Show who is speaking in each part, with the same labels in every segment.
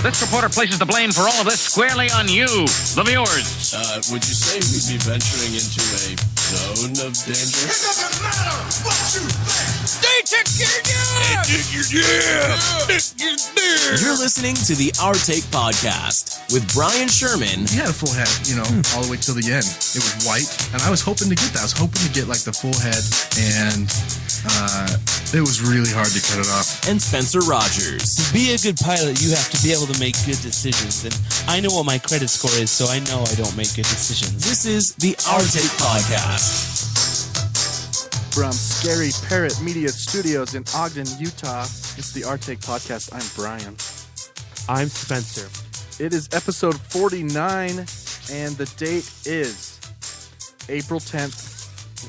Speaker 1: This reporter places the blame for all of this squarely on you, the viewers.
Speaker 2: Would you say we'd be venturing into a zone of danger?
Speaker 3: It doesn't matter what you think.
Speaker 4: You're listening to the Our Take Podcast with Brian Sherman.
Speaker 5: He had a full head, all the way till the end. It was white, and I was hoping to get that. I was hoping to get like the full head, and it was really hard to cut it off.
Speaker 4: And Spencer Rogers.
Speaker 6: To be a good pilot, you have to be able to make good decisions. And I know what my credit score is, so I know I don't make good decisions.
Speaker 4: This is the Our Take Podcast.
Speaker 7: From Scary Parrot Media Studios in Ogden, Utah, it's the Our Take Podcast. I'm Brian.
Speaker 8: I'm Spencer.
Speaker 7: It is episode 49, and the date is April 10th,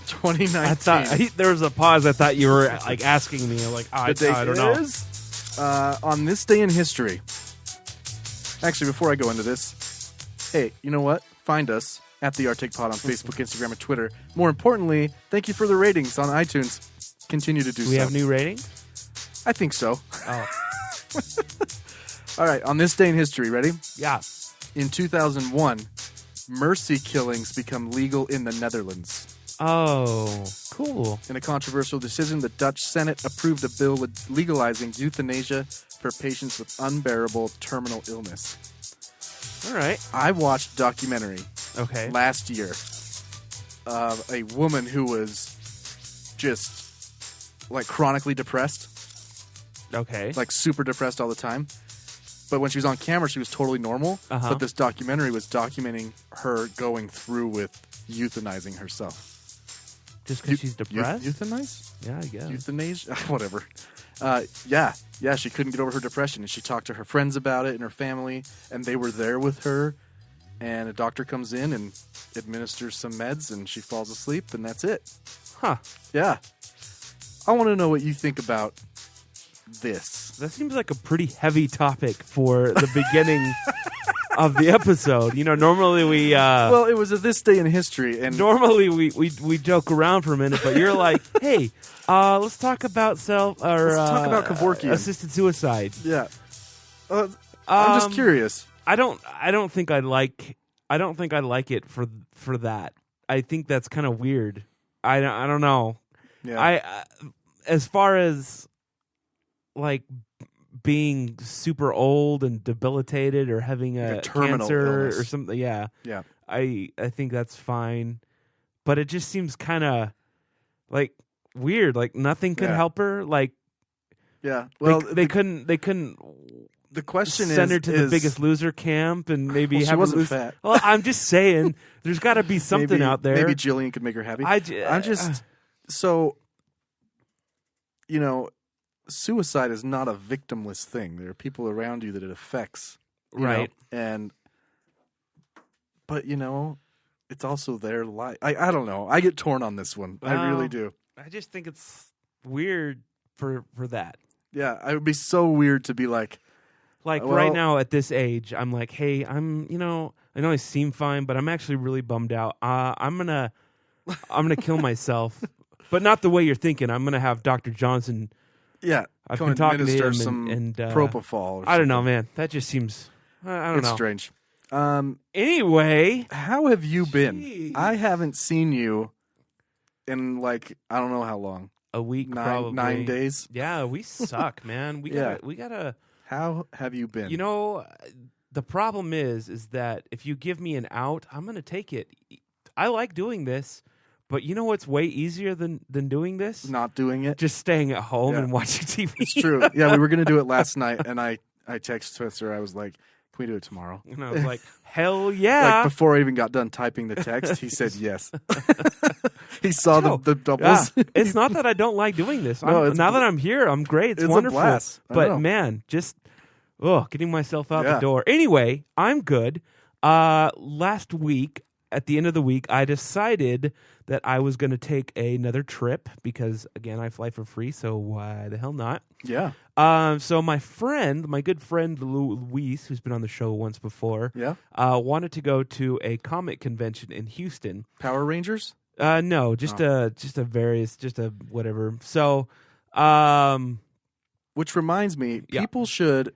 Speaker 7: 2019.
Speaker 8: I thought there was a pause. I thought you were like asking me. I don't know.
Speaker 7: Is on this day in history. Actually, before I go into this, hey, you know what? Find us at the Our Take Pod on Facebook, Instagram, and Twitter. More importantly, thank you for the ratings on iTunes. Continue to do so.
Speaker 8: Do we have new ratings?
Speaker 7: I think so.
Speaker 8: Oh.
Speaker 7: All right, on this day in history, ready?
Speaker 8: Yeah.
Speaker 7: In 2001, mercy killings become legal in the Netherlands.
Speaker 8: Oh, cool.
Speaker 7: In a controversial decision, the Dutch Senate approved a bill legalizing euthanasia for patients with unbearable terminal illness.
Speaker 8: All right.
Speaker 7: I watched a documentary
Speaker 8: last
Speaker 7: year of a woman who was just like chronically depressed.
Speaker 8: Okay.
Speaker 7: Like super depressed all the time. But when she was on camera, she was totally normal.
Speaker 8: Uh-huh.
Speaker 7: But this documentary was documenting her going through with euthanizing herself.
Speaker 8: Just because she's depressed?
Speaker 7: Euthanize?
Speaker 8: Yeah, I guess.
Speaker 7: Euthanasia? Whatever. Yeah, she couldn't get over her depression, and she talked to her friends about it and her family, and they were there with her, and a doctor comes in and administers some meds, and she falls asleep, and that's it.
Speaker 8: Huh.
Speaker 7: Yeah. I want to know what you think about this.
Speaker 8: That seems like a pretty heavy topic for the beginning of the episode. Normally we...
Speaker 7: well, it was at this day in history, and...
Speaker 8: Normally we joke around for a minute, but you're like, hey, let's talk about
Speaker 7: let's talk about Kevorkian.
Speaker 8: Assisted suicide.
Speaker 7: Yeah. I'm just curious.
Speaker 8: I don't think I like it for that. I think that's kind of weird. I don't know.
Speaker 7: Yeah.
Speaker 8: As far as like being super old and debilitated or having a
Speaker 7: terminal
Speaker 8: cancer
Speaker 7: illness
Speaker 8: or something, yeah. I think that's fine, but it just seems kind of like weird. Like nothing could help her. Like,
Speaker 7: yeah. Well,
Speaker 8: they couldn't.
Speaker 7: The question
Speaker 8: send her
Speaker 7: is,
Speaker 8: to the Biggest Loser camp and maybe
Speaker 7: she
Speaker 8: have
Speaker 7: wasn't
Speaker 8: her lose.
Speaker 7: fat.
Speaker 8: Well, I'm just saying, there's got to be something out there.
Speaker 7: Maybe Jillian could make her happy. I'm just so, suicide is not a victimless thing. There are people around you that it affects,
Speaker 8: right?
Speaker 7: But it's also their life. I don't know. I get torn on this one. I really do.
Speaker 8: I just think it's weird for that.
Speaker 7: Yeah, it would be so weird to be like.
Speaker 8: Right now at this age, I'm like, hey, I know I seem fine, but I'm actually really bummed out. I'm gonna kill myself, but not the way you're thinking. I'm gonna have Dr. Johnson.
Speaker 7: Yeah,
Speaker 8: I've been talking to him
Speaker 7: some
Speaker 8: and
Speaker 7: propofol.
Speaker 8: I don't know, man. That just seems. I don't know.
Speaker 7: It's strange.
Speaker 8: Anyway,
Speaker 7: how have you been?
Speaker 8: Geez.
Speaker 7: I haven't seen you in I don't know how long.
Speaker 8: A week,
Speaker 7: probably 9 days.
Speaker 8: Yeah, we suck, man. We gotta.
Speaker 7: How have you been?
Speaker 8: The problem is that if you give me an out, I'm going to take it. I like doing this, but you know what's way easier than doing this?
Speaker 7: Not doing it?
Speaker 8: Just staying at home and watching TV.
Speaker 7: It's true. Yeah, we were going to do it last night, and I texted Spencer. I was like, can we do it tomorrow?
Speaker 8: And I was like, hell yeah.
Speaker 7: Before I even got done typing the text, he said yes. He saw the doubles.
Speaker 8: Yeah. It's not that I don't like doing this. Now that I'm here, I'm great. It's wonderful.
Speaker 7: A blast.
Speaker 8: But man, just getting myself out the door. Anyway, I'm good. Last week, at the end of the week, I decided that I was going to take another trip because, again, I fly for free, so why the hell not?
Speaker 7: Yeah.
Speaker 8: So my good friend Luis, who's been on the show once before, wanted to go to a comic convention in Houston.
Speaker 7: Power Rangers?
Speaker 8: No, just a whatever. So,
Speaker 7: which reminds me, people should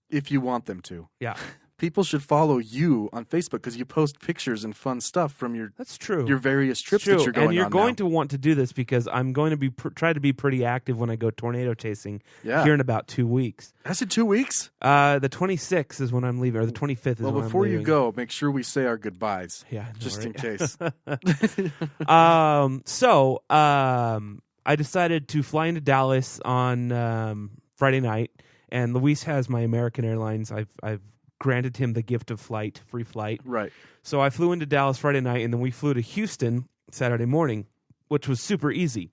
Speaker 7: if you want them to.
Speaker 8: Yeah.
Speaker 7: People should follow you on Facebook because you post pictures and fun stuff from your
Speaker 8: That's true.
Speaker 7: your various trips
Speaker 8: True.
Speaker 7: that you're going on.
Speaker 8: And you're going
Speaker 7: now.
Speaker 8: to want to do this because I'm going to be try to be pretty active when I go tornado chasing here in about 2 weeks.
Speaker 7: That's in 2 weeks?
Speaker 8: The 26th is when I'm leaving, or the 25th is when I'm leaving.
Speaker 7: Well, before you go, make sure we say our goodbyes.
Speaker 8: Yeah, I know,
Speaker 7: just in
Speaker 8: case. I decided to fly into Dallas on Friday night, and Luis has my American Airlines. I've granted him the gift of free flight.
Speaker 7: Right.
Speaker 8: So I flew into Dallas Friday night, and then we flew to Houston Saturday morning, which was super easy.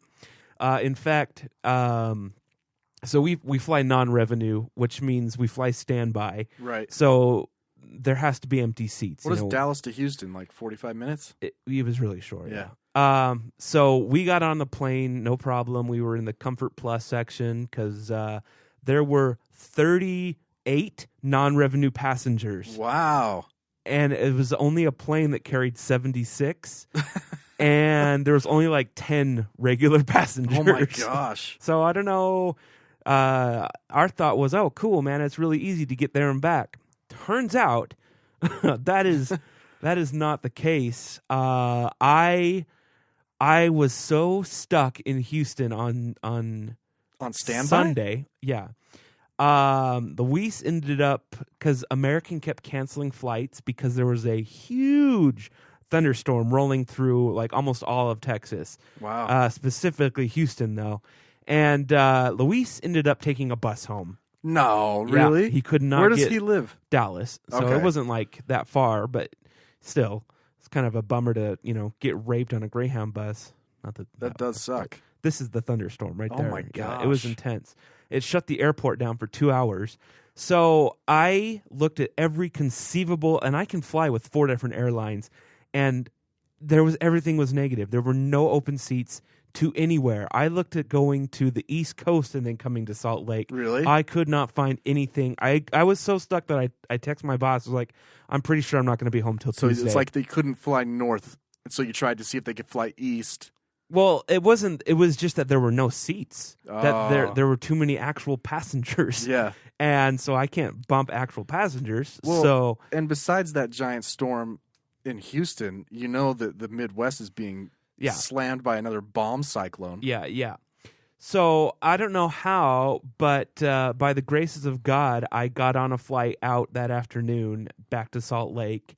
Speaker 8: In fact, so we fly non-revenue, which means we fly standby.
Speaker 7: Right.
Speaker 8: So there has to be empty seats.
Speaker 7: What is Dallas to Houston, like 45 minutes?
Speaker 8: It was really short.
Speaker 7: Yeah.
Speaker 8: So we got on the plane, no problem. We were in the Comfort Plus section because there were 38 non-revenue passengers.
Speaker 7: Wow.
Speaker 8: And it was only a plane that carried 76. And there was only like 10 regular passengers.
Speaker 7: Oh my gosh.
Speaker 8: So I don't know. Our thought was, oh, cool, man. It's really easy to get there and back. Turns out that is not the case. I was so stuck in Houston on
Speaker 7: standby?
Speaker 8: Sunday. Yeah. Luis ended up, because American kept canceling flights because there was a huge thunderstorm rolling through like almost all of Texas.
Speaker 7: Wow.
Speaker 8: Specifically Houston, though. And Luis ended up taking a bus home.
Speaker 7: No, really?
Speaker 8: Yeah, he could not.
Speaker 7: Where does he live?
Speaker 8: Dallas. So
Speaker 7: Okay.
Speaker 8: it wasn't like that far, but still, it's kind of a bummer to get raped on a Greyhound bus. Not
Speaker 7: that does suck.
Speaker 8: This is the thunderstorm right there.
Speaker 7: Oh my
Speaker 8: Yeah, it was
Speaker 7: gosh.
Speaker 8: intense. It shut the airport down for 2 hours. So I looked at every conceivable, and I can fly with 4 different airlines, and everything was negative. There were no open seats to anywhere. I looked at going to the East Coast and then coming to Salt Lake.
Speaker 7: Really?
Speaker 8: I could not find anything. I was so stuck that I texted my boss. I was like, I'm pretty sure I'm not going to be home till
Speaker 7: So
Speaker 8: Tuesday.
Speaker 7: it's like they couldn't fly north, so you tried to see if they could fly east.
Speaker 8: Well, it wasn't. It was just that there were no seats. That
Speaker 7: Oh.
Speaker 8: there were too many actual passengers.
Speaker 7: Yeah.
Speaker 8: And so I can't bump actual passengers.
Speaker 7: Well,
Speaker 8: so
Speaker 7: and besides that giant storm in Houston, you know that the Midwest is being slammed by another bomb cyclone.
Speaker 8: yeah. So I don't know how, but by the graces of God, I got on a flight out that afternoon back to Salt Lake.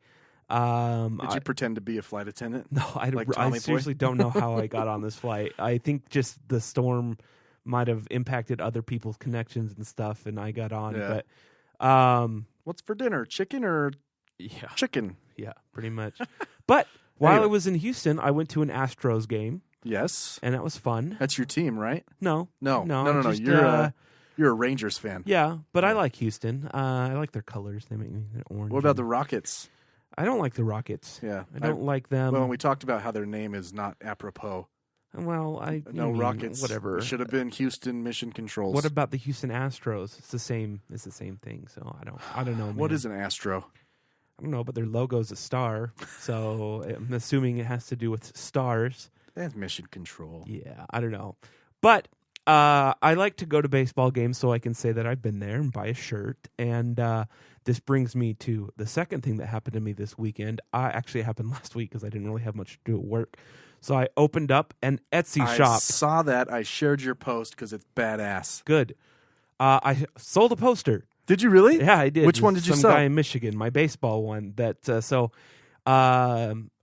Speaker 7: Did you pretend to be a flight attendant?
Speaker 8: No, I seriously don't know how I got on this flight. I think just the storm might have impacted other people's connections and stuff, and I got on.
Speaker 7: Yeah.
Speaker 8: But
Speaker 7: what's for dinner? Chicken or chicken?
Speaker 8: Yeah, pretty much. But while
Speaker 7: Anyway.
Speaker 8: I was in Houston, I went to an Astros game,
Speaker 7: Yes.
Speaker 8: and that was fun.
Speaker 7: That's your team, right?
Speaker 8: No.
Speaker 7: No.
Speaker 8: just,
Speaker 7: You're a Rangers fan.
Speaker 8: yeah, but I like Houston. I like their colors. They make me orange.
Speaker 7: What about
Speaker 8: and-
Speaker 7: the Rockets?
Speaker 8: I don't like the Rockets.
Speaker 7: Yeah.
Speaker 8: I don't like them.
Speaker 7: Well, we talked about how their name is not apropos.
Speaker 8: Well,
Speaker 7: No Rockets.
Speaker 8: Whatever.
Speaker 7: It should have been Houston Mission Controls.
Speaker 8: What about the Houston Astros? It's the same. It's the same thing. So I don't know.
Speaker 7: What
Speaker 8: man.
Speaker 7: is an Astro?
Speaker 8: I don't know, but their logo's a star. So I'm assuming it has to do with stars.
Speaker 7: That's Mission Control.
Speaker 8: Yeah, I don't know. But I like to go to baseball games so I can say that I've been there and buy a shirt. And this brings me to the second thing that happened to me this weekend. Actually, it happened last week because I didn't really have much to do at work. So I opened up an Etsy
Speaker 7: I
Speaker 8: shop.
Speaker 7: saw that. I shared your post because it's badass.
Speaker 8: Good. I sold a poster.
Speaker 7: Did you really?
Speaker 8: Yeah, I did.
Speaker 7: Which one did you
Speaker 8: Some
Speaker 7: sell?
Speaker 8: guy in Michigan, my baseball one.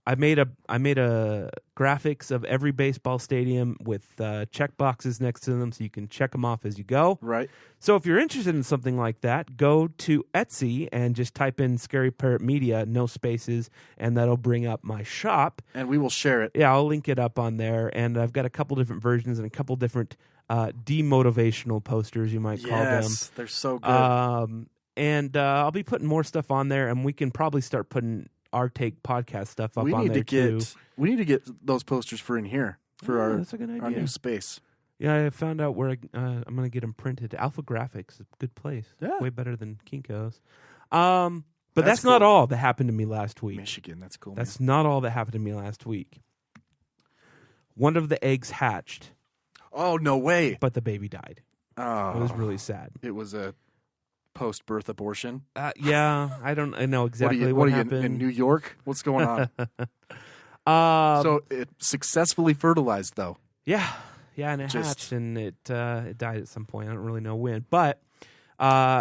Speaker 8: I made a graphics of every baseball stadium with check boxes next to them, so you can check them off as you go.
Speaker 7: Right.
Speaker 8: So if you're interested in something like that, go to Etsy and just type in Scary Parrot Media, no spaces, and that'll bring up my shop.
Speaker 7: And we will share it.
Speaker 8: Yeah, I'll link it up on there, and I've got a couple different versions and a couple different demotivational posters, you might call them.
Speaker 7: Yes, they're so good.
Speaker 8: And I'll be putting more stuff on there, and we can probably start putting our Take podcast stuff up on there too.
Speaker 7: We need to get those posters for in here for
Speaker 8: That's a good
Speaker 7: our
Speaker 8: idea.
Speaker 7: new space.
Speaker 8: Yeah, I found out where I'm going to get them printed. Alpha Graphics is a good place.
Speaker 7: Yeah.
Speaker 8: Way better than Kinko's. But
Speaker 7: That's
Speaker 8: that's not
Speaker 7: cool.
Speaker 8: all that happened to me last week.
Speaker 7: Michigan, that's cool.
Speaker 8: That's not all that happened to me last week. One of the eggs hatched,
Speaker 7: Oh, no way.
Speaker 8: but the baby died.
Speaker 7: Oh,
Speaker 8: It was really sad.
Speaker 7: It was a post-birth abortion.
Speaker 8: Yeah, I know exactly
Speaker 7: what are you
Speaker 8: happened.
Speaker 7: in New York? What's going on? So it successfully fertilized, though.
Speaker 8: Yeah, and it hatched and it died at some point. I don't really know when, but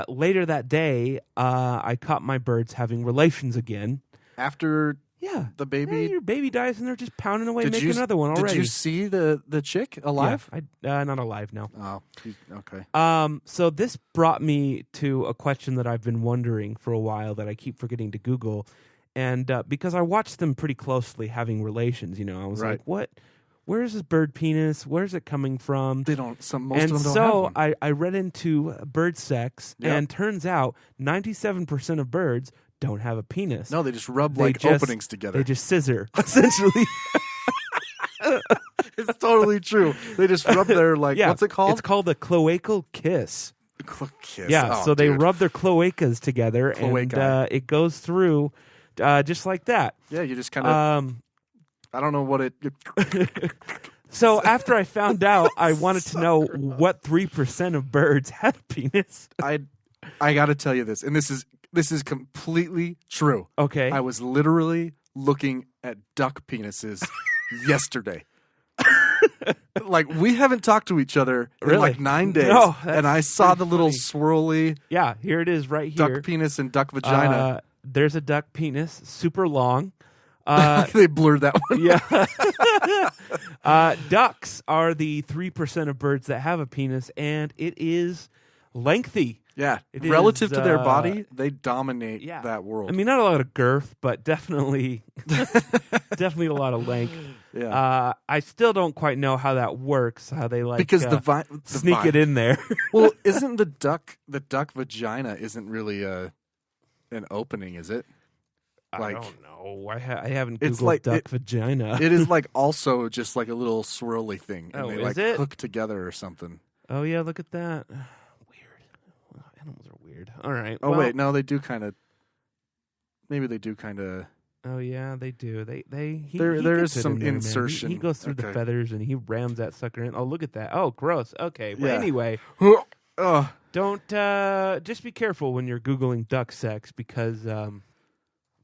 Speaker 8: later that day, I caught my birds having relations again.
Speaker 7: After the baby,
Speaker 8: your baby dies and they're just pounding away, making another one already.
Speaker 7: Did you see the chick alive?
Speaker 8: Yeah, not alive, no.
Speaker 7: Oh, okay.
Speaker 8: So this brought me to a question that I've been wondering for a while that I keep forgetting to Google, and because I watched them pretty closely having relations, I was like, what? Where is this bird penis? Where's it coming from?
Speaker 7: They don't. Most of them don't have
Speaker 8: so
Speaker 7: one.
Speaker 8: I read into bird sex, and turns out 97% of birds don't have a penis.
Speaker 7: No, they just rub openings together.
Speaker 8: They just scissor, essentially.
Speaker 7: It's totally true. They just rub their what's it called?
Speaker 8: It's called a cloacal kiss.
Speaker 7: Kiss.
Speaker 8: Yeah,
Speaker 7: oh,
Speaker 8: so they
Speaker 7: dude.
Speaker 8: rub their cloacas together, and it goes through just like that.
Speaker 7: Yeah, you just kind of. I don't know what it.
Speaker 8: So after I found out, I wanted to know what 3% of birds had a penis.
Speaker 7: I got to tell you this, and this is completely true.
Speaker 8: Okay,
Speaker 7: I was literally looking at duck penises yesterday. We haven't talked to each other in 9 days, and I saw the little swirly.
Speaker 8: Yeah, here it is, right here.
Speaker 7: Duck penis and duck vagina.
Speaker 8: There's a duck penis, super long.
Speaker 7: They blurred that one.
Speaker 8: Yeah. Ducks are the 3% of birds that have a penis, and it is lengthy.
Speaker 7: Yeah.
Speaker 8: It
Speaker 7: Relative
Speaker 8: is,
Speaker 7: to their body, they dominate that world.
Speaker 8: I mean, not a lot of girth, but definitely a lot of length.
Speaker 7: Yeah.
Speaker 8: I still don't quite know how that works, how they
Speaker 7: because the
Speaker 8: sneak it in there.
Speaker 7: Well, isn't the duck vagina isn't really an opening, is it?
Speaker 8: I don't know. I haven't
Speaker 7: it's
Speaker 8: Googled duck vagina.
Speaker 7: It is also just like a little swirly thing. And they
Speaker 8: it?
Speaker 7: hook together or something.
Speaker 8: Oh, yeah, look at that. Weird. Well, animals are weird. All right.
Speaker 7: Oh, wait, no, they do kind of. Maybe they do kind of.
Speaker 8: Oh, yeah, they do.
Speaker 7: There is some insertion.
Speaker 8: He goes through the feathers and he rams that sucker in. Oh, look at that. Oh, gross. Okay. Well, anyway. Don't. Just be careful when you're Googling duck sex because.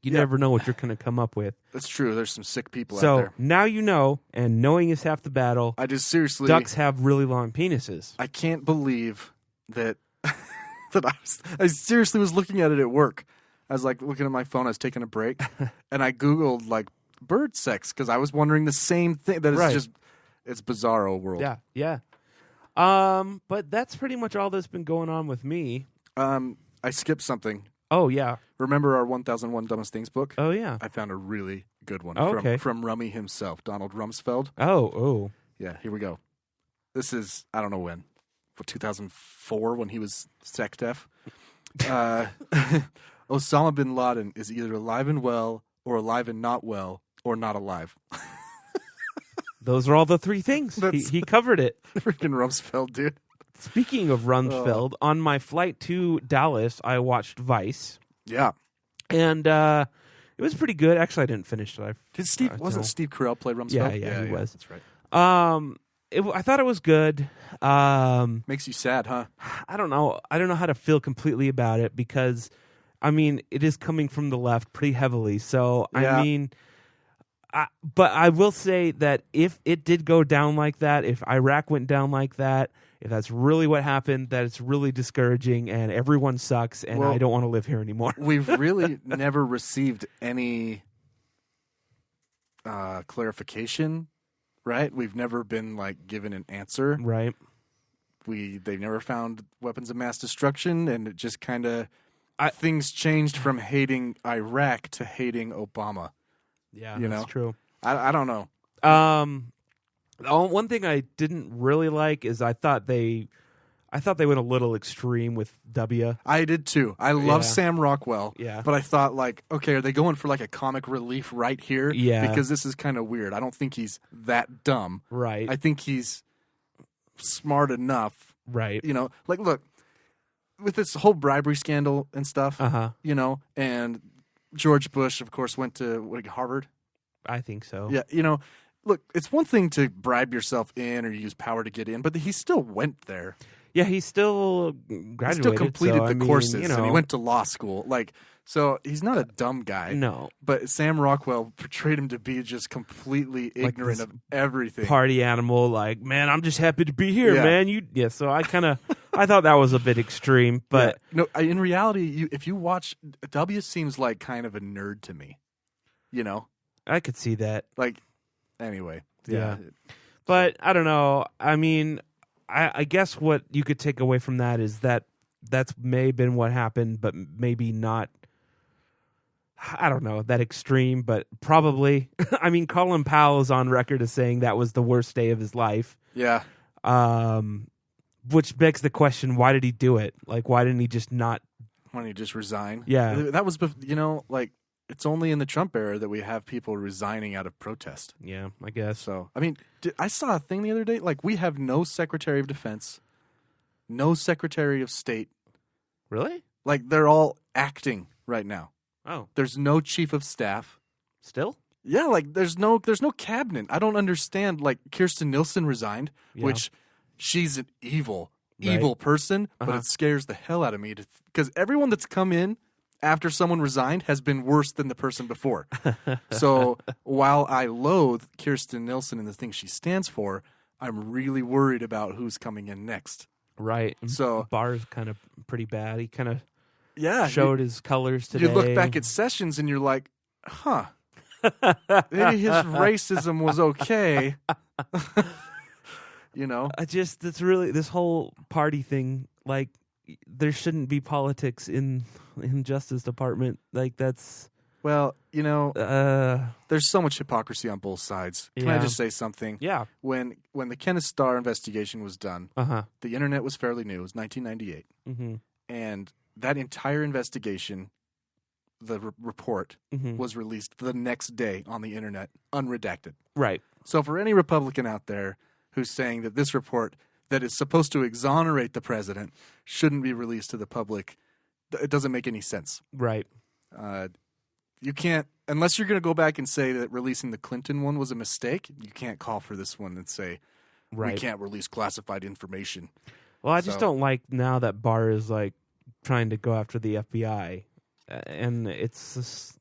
Speaker 8: You never know what you're going to come up with.
Speaker 7: That's true. There's some sick people out
Speaker 8: there.
Speaker 7: there.
Speaker 8: So now you know, and knowing is half the battle.
Speaker 7: I just seriously.
Speaker 8: Ducks have really long penises.
Speaker 7: I can't believe that. I seriously was looking at it at work. I was looking at my phone. I was taking a break, and I Googled bird sex because I was wondering the same thing. That it's just it's bizarro world.
Speaker 8: Yeah. But that's pretty much all that's been going on with me.
Speaker 7: I skipped something.
Speaker 8: Oh, yeah.
Speaker 7: Remember our 1001 Dumbest Things book?
Speaker 8: Oh, yeah.
Speaker 7: I found a really good one from Rummy himself, Donald Rumsfeld.
Speaker 8: Oh.
Speaker 7: Yeah, here we go. This is, I don't know when, for 2004 when he was sec def. Osama bin Laden is either alive and well, or alive and not well, or not alive.
Speaker 8: Those are all the three things. He covered it.
Speaker 7: Freaking Rumsfeld, dude.
Speaker 8: Speaking of Rumsfeld, on my flight to Dallas, I watched Vice.
Speaker 7: Yeah.
Speaker 8: And it was pretty good. Actually, I didn't finish it.
Speaker 7: Wasn't Steve Carell play Rumsfeld?
Speaker 8: Yeah, he was.
Speaker 7: That's right.
Speaker 8: I thought it was good.
Speaker 7: Makes you sad, huh?
Speaker 8: I don't know. I don't know how to feel completely about it because, I mean, it is coming from the left pretty heavily. So, I mean... but I will say that if it did go down like that, if Iraq went down like that, if that's really what happened, that it's really discouraging and everyone sucks and I don't want to live here anymore.
Speaker 7: We've really never received any clarification, right? We've never been given an answer.
Speaker 8: Right.
Speaker 7: They never found weapons of mass destruction, and it just kind of things changed from hating Iraq to hating Obama.
Speaker 8: Yeah, that's true.
Speaker 7: I don't know.
Speaker 8: One thing I didn't really like is I thought they went a little extreme with W.
Speaker 7: I did too. I love Sam Rockwell.
Speaker 8: Yeah.
Speaker 7: But I thought okay, are they going for a comic relief right here?
Speaker 8: Yeah.
Speaker 7: Because this is kind of weird. I don't think he's that dumb.
Speaker 8: Right.
Speaker 7: I think he's smart enough.
Speaker 8: Right.
Speaker 7: Look, with this whole bribery scandal and stuff, and George Bush, of course, went to Harvard.
Speaker 8: I think so.
Speaker 7: Yeah, look, it's one thing to bribe yourself in or use power to get in, but he still went there.
Speaker 8: Yeah, he still
Speaker 7: He
Speaker 8: graduated.
Speaker 7: still completed
Speaker 8: so,
Speaker 7: the
Speaker 8: I mean,
Speaker 7: courses,
Speaker 8: you know,
Speaker 7: and he went to law school. Like, so he's not a dumb guy.
Speaker 8: No.
Speaker 7: But Sam Rockwell portrayed him to be just completely ignorant
Speaker 8: this
Speaker 7: of everything.
Speaker 8: party animal. Like, man, I'm just happy to be here,
Speaker 7: Yeah.
Speaker 8: man. So I kind of, I thought that was a bit extreme, but
Speaker 7: Yeah. No, in reality, if you watch, W seems like kind of a nerd to me. You know,
Speaker 8: I could see that.
Speaker 7: like, anyway,
Speaker 8: Yeah. But I don't know. I mean, I guess what you could take away from that is that that's may have been what happened, but maybe not. I don't know, that extreme, but probably. I mean, Colin Powell is on record as saying that was the worst day of his life.
Speaker 7: Yeah.
Speaker 8: Which begs the question, why did he do it? Like, why didn't he just not?
Speaker 7: When he just resigned.
Speaker 8: Yeah.
Speaker 7: That was, like, it's only in the Trump era that we have people resigning out of protest.
Speaker 8: Yeah, I guess.
Speaker 7: So, I mean, I saw a thing the other day. Like, we have no Secretary of Defense, no Secretary of State.
Speaker 8: Really?
Speaker 7: Like, they're all acting right now.
Speaker 8: Oh,
Speaker 7: There's no Chief of Staff.
Speaker 8: still?
Speaker 7: Yeah, like there's no cabinet. I don't understand. Like Kirsten Nielsen resigned,
Speaker 8: Yeah.
Speaker 7: which she's an evil
Speaker 8: Right.
Speaker 7: person, but
Speaker 8: Uh-huh.
Speaker 7: it scares the hell out of me because everyone that's come in after someone resigned has been worse than the person before. So while I loathe Kirsten Nielsen and the things she stands for, I'm really worried about who's coming in next.
Speaker 8: Right.
Speaker 7: So-
Speaker 8: Barr's kind of pretty bad. He kind of
Speaker 7: Yeah,
Speaker 8: showed his colors today.
Speaker 7: you look back at Sessions and you're like, huh. Maybe his racism was okay. You know?
Speaker 8: That's really this whole party thing. Like, there shouldn't be politics in Justice Department. Like, that's
Speaker 7: Well, there's so much hypocrisy on both sides. Can I
Speaker 8: Yeah.
Speaker 7: just say something?
Speaker 8: yeah.
Speaker 7: When the Kenneth Starr investigation was done,
Speaker 8: Uh-huh.
Speaker 7: the internet was fairly new. It was 1998.
Speaker 8: Mm-hmm.
Speaker 7: And that entire investigation, the report,
Speaker 8: Mm-hmm.
Speaker 7: was released the next day on the internet, unredacted.
Speaker 8: Right.
Speaker 7: So for any Republican out there who's saying that this report that is supposed to exonerate the president shouldn't be released to the public, it doesn't make any sense.
Speaker 8: Right.
Speaker 7: You can't, unless you're going to go back and say that releasing the Clinton one was a mistake, you can't call for this one and say,
Speaker 8: Right.
Speaker 7: we can't release classified information.
Speaker 8: Well, I just
Speaker 7: So-
Speaker 8: don't like now that Barr is like trying to go after the FBI, and it's just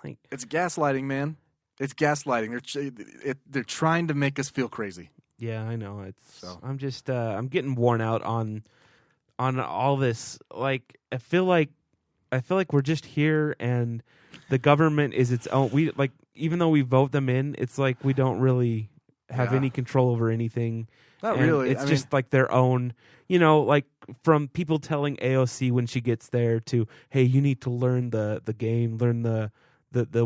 Speaker 8: like
Speaker 7: It's gaslighting, man. It's gaslighting. They're trying to make us feel crazy.
Speaker 8: yeah, I know. It's
Speaker 7: So.
Speaker 8: I'm just I'm getting worn out on all this. Like I feel like we're just here and the government is its own. We like even though we vote them in, it's like we don't really have
Speaker 7: Yeah.
Speaker 8: any control over anything.
Speaker 7: Not
Speaker 8: And
Speaker 7: really.
Speaker 8: It's just like their own, like from people telling AOC when she gets there to, hey, you need to learn the game, learn the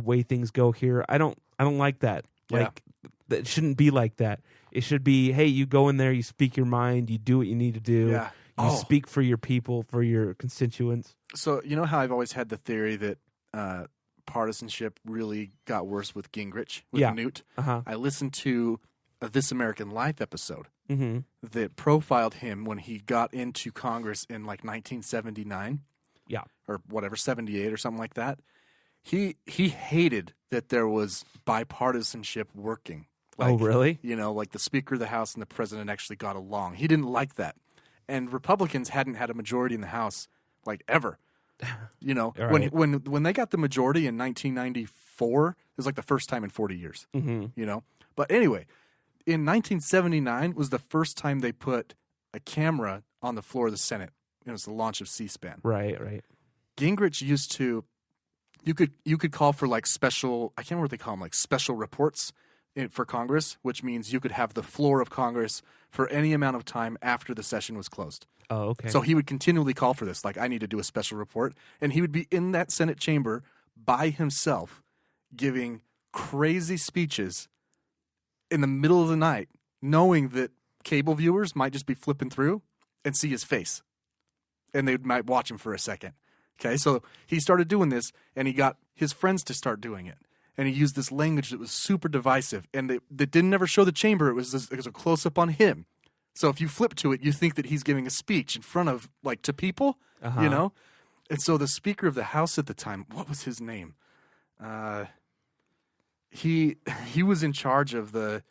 Speaker 8: way things go here. I don't like that.
Speaker 7: Yeah.
Speaker 8: Like it shouldn't be like that. It should be, hey, you go in there, you speak your mind, you do what you need to do.
Speaker 7: Yeah.
Speaker 8: You
Speaker 7: Oh.
Speaker 8: speak for your people, for your constituents.
Speaker 7: So, you know how I've always had the theory that partisanship really got worse with Gingrich, with
Speaker 8: Yeah.
Speaker 7: Newt?
Speaker 8: Uh-huh.
Speaker 7: I listened to a This American Life episode
Speaker 8: Mm-hmm.
Speaker 7: that profiled him when he got into Congress in like 1979.
Speaker 8: Yeah.
Speaker 7: Or whatever, 78 or something like that. He hated that there was bipartisanship working.
Speaker 8: Oh, really?
Speaker 7: Like the Speaker of the House and the President actually got along. He didn't like that. And Republicans hadn't had a majority in the House like ever.
Speaker 8: Right.
Speaker 7: When they got the majority in 1994, it was like the first time in 40 years.
Speaker 8: Mm-hmm.
Speaker 7: But anyway, in 1979 was the first time they put a camera on the floor of the Senate. It was the launch of C-SPAN.
Speaker 8: Right.
Speaker 7: Gingrich used to, you could call for like special, I can't remember what they call them, like special reports for Congress, which means you could have the floor of Congress for any amount of time after the session was closed.
Speaker 8: Oh, okay.
Speaker 7: So he would continually call for this, like I need to do a special report, and he would be in that Senate chamber by himself, giving crazy speeches in the middle of the night, knowing that cable viewers might just be flipping through and see his face, and they might watch him for a second. Okay, so he started doing this, and he got his friends to start doing it. And he used this language that was super divisive, and that didn't ever show the chamber. It was a close-up on him. So if you flip to it, you think that he's giving a speech in front of, like, to people,
Speaker 8: Uh-huh.
Speaker 7: And so the Speaker of the House at the time, what was his name? He was in charge of the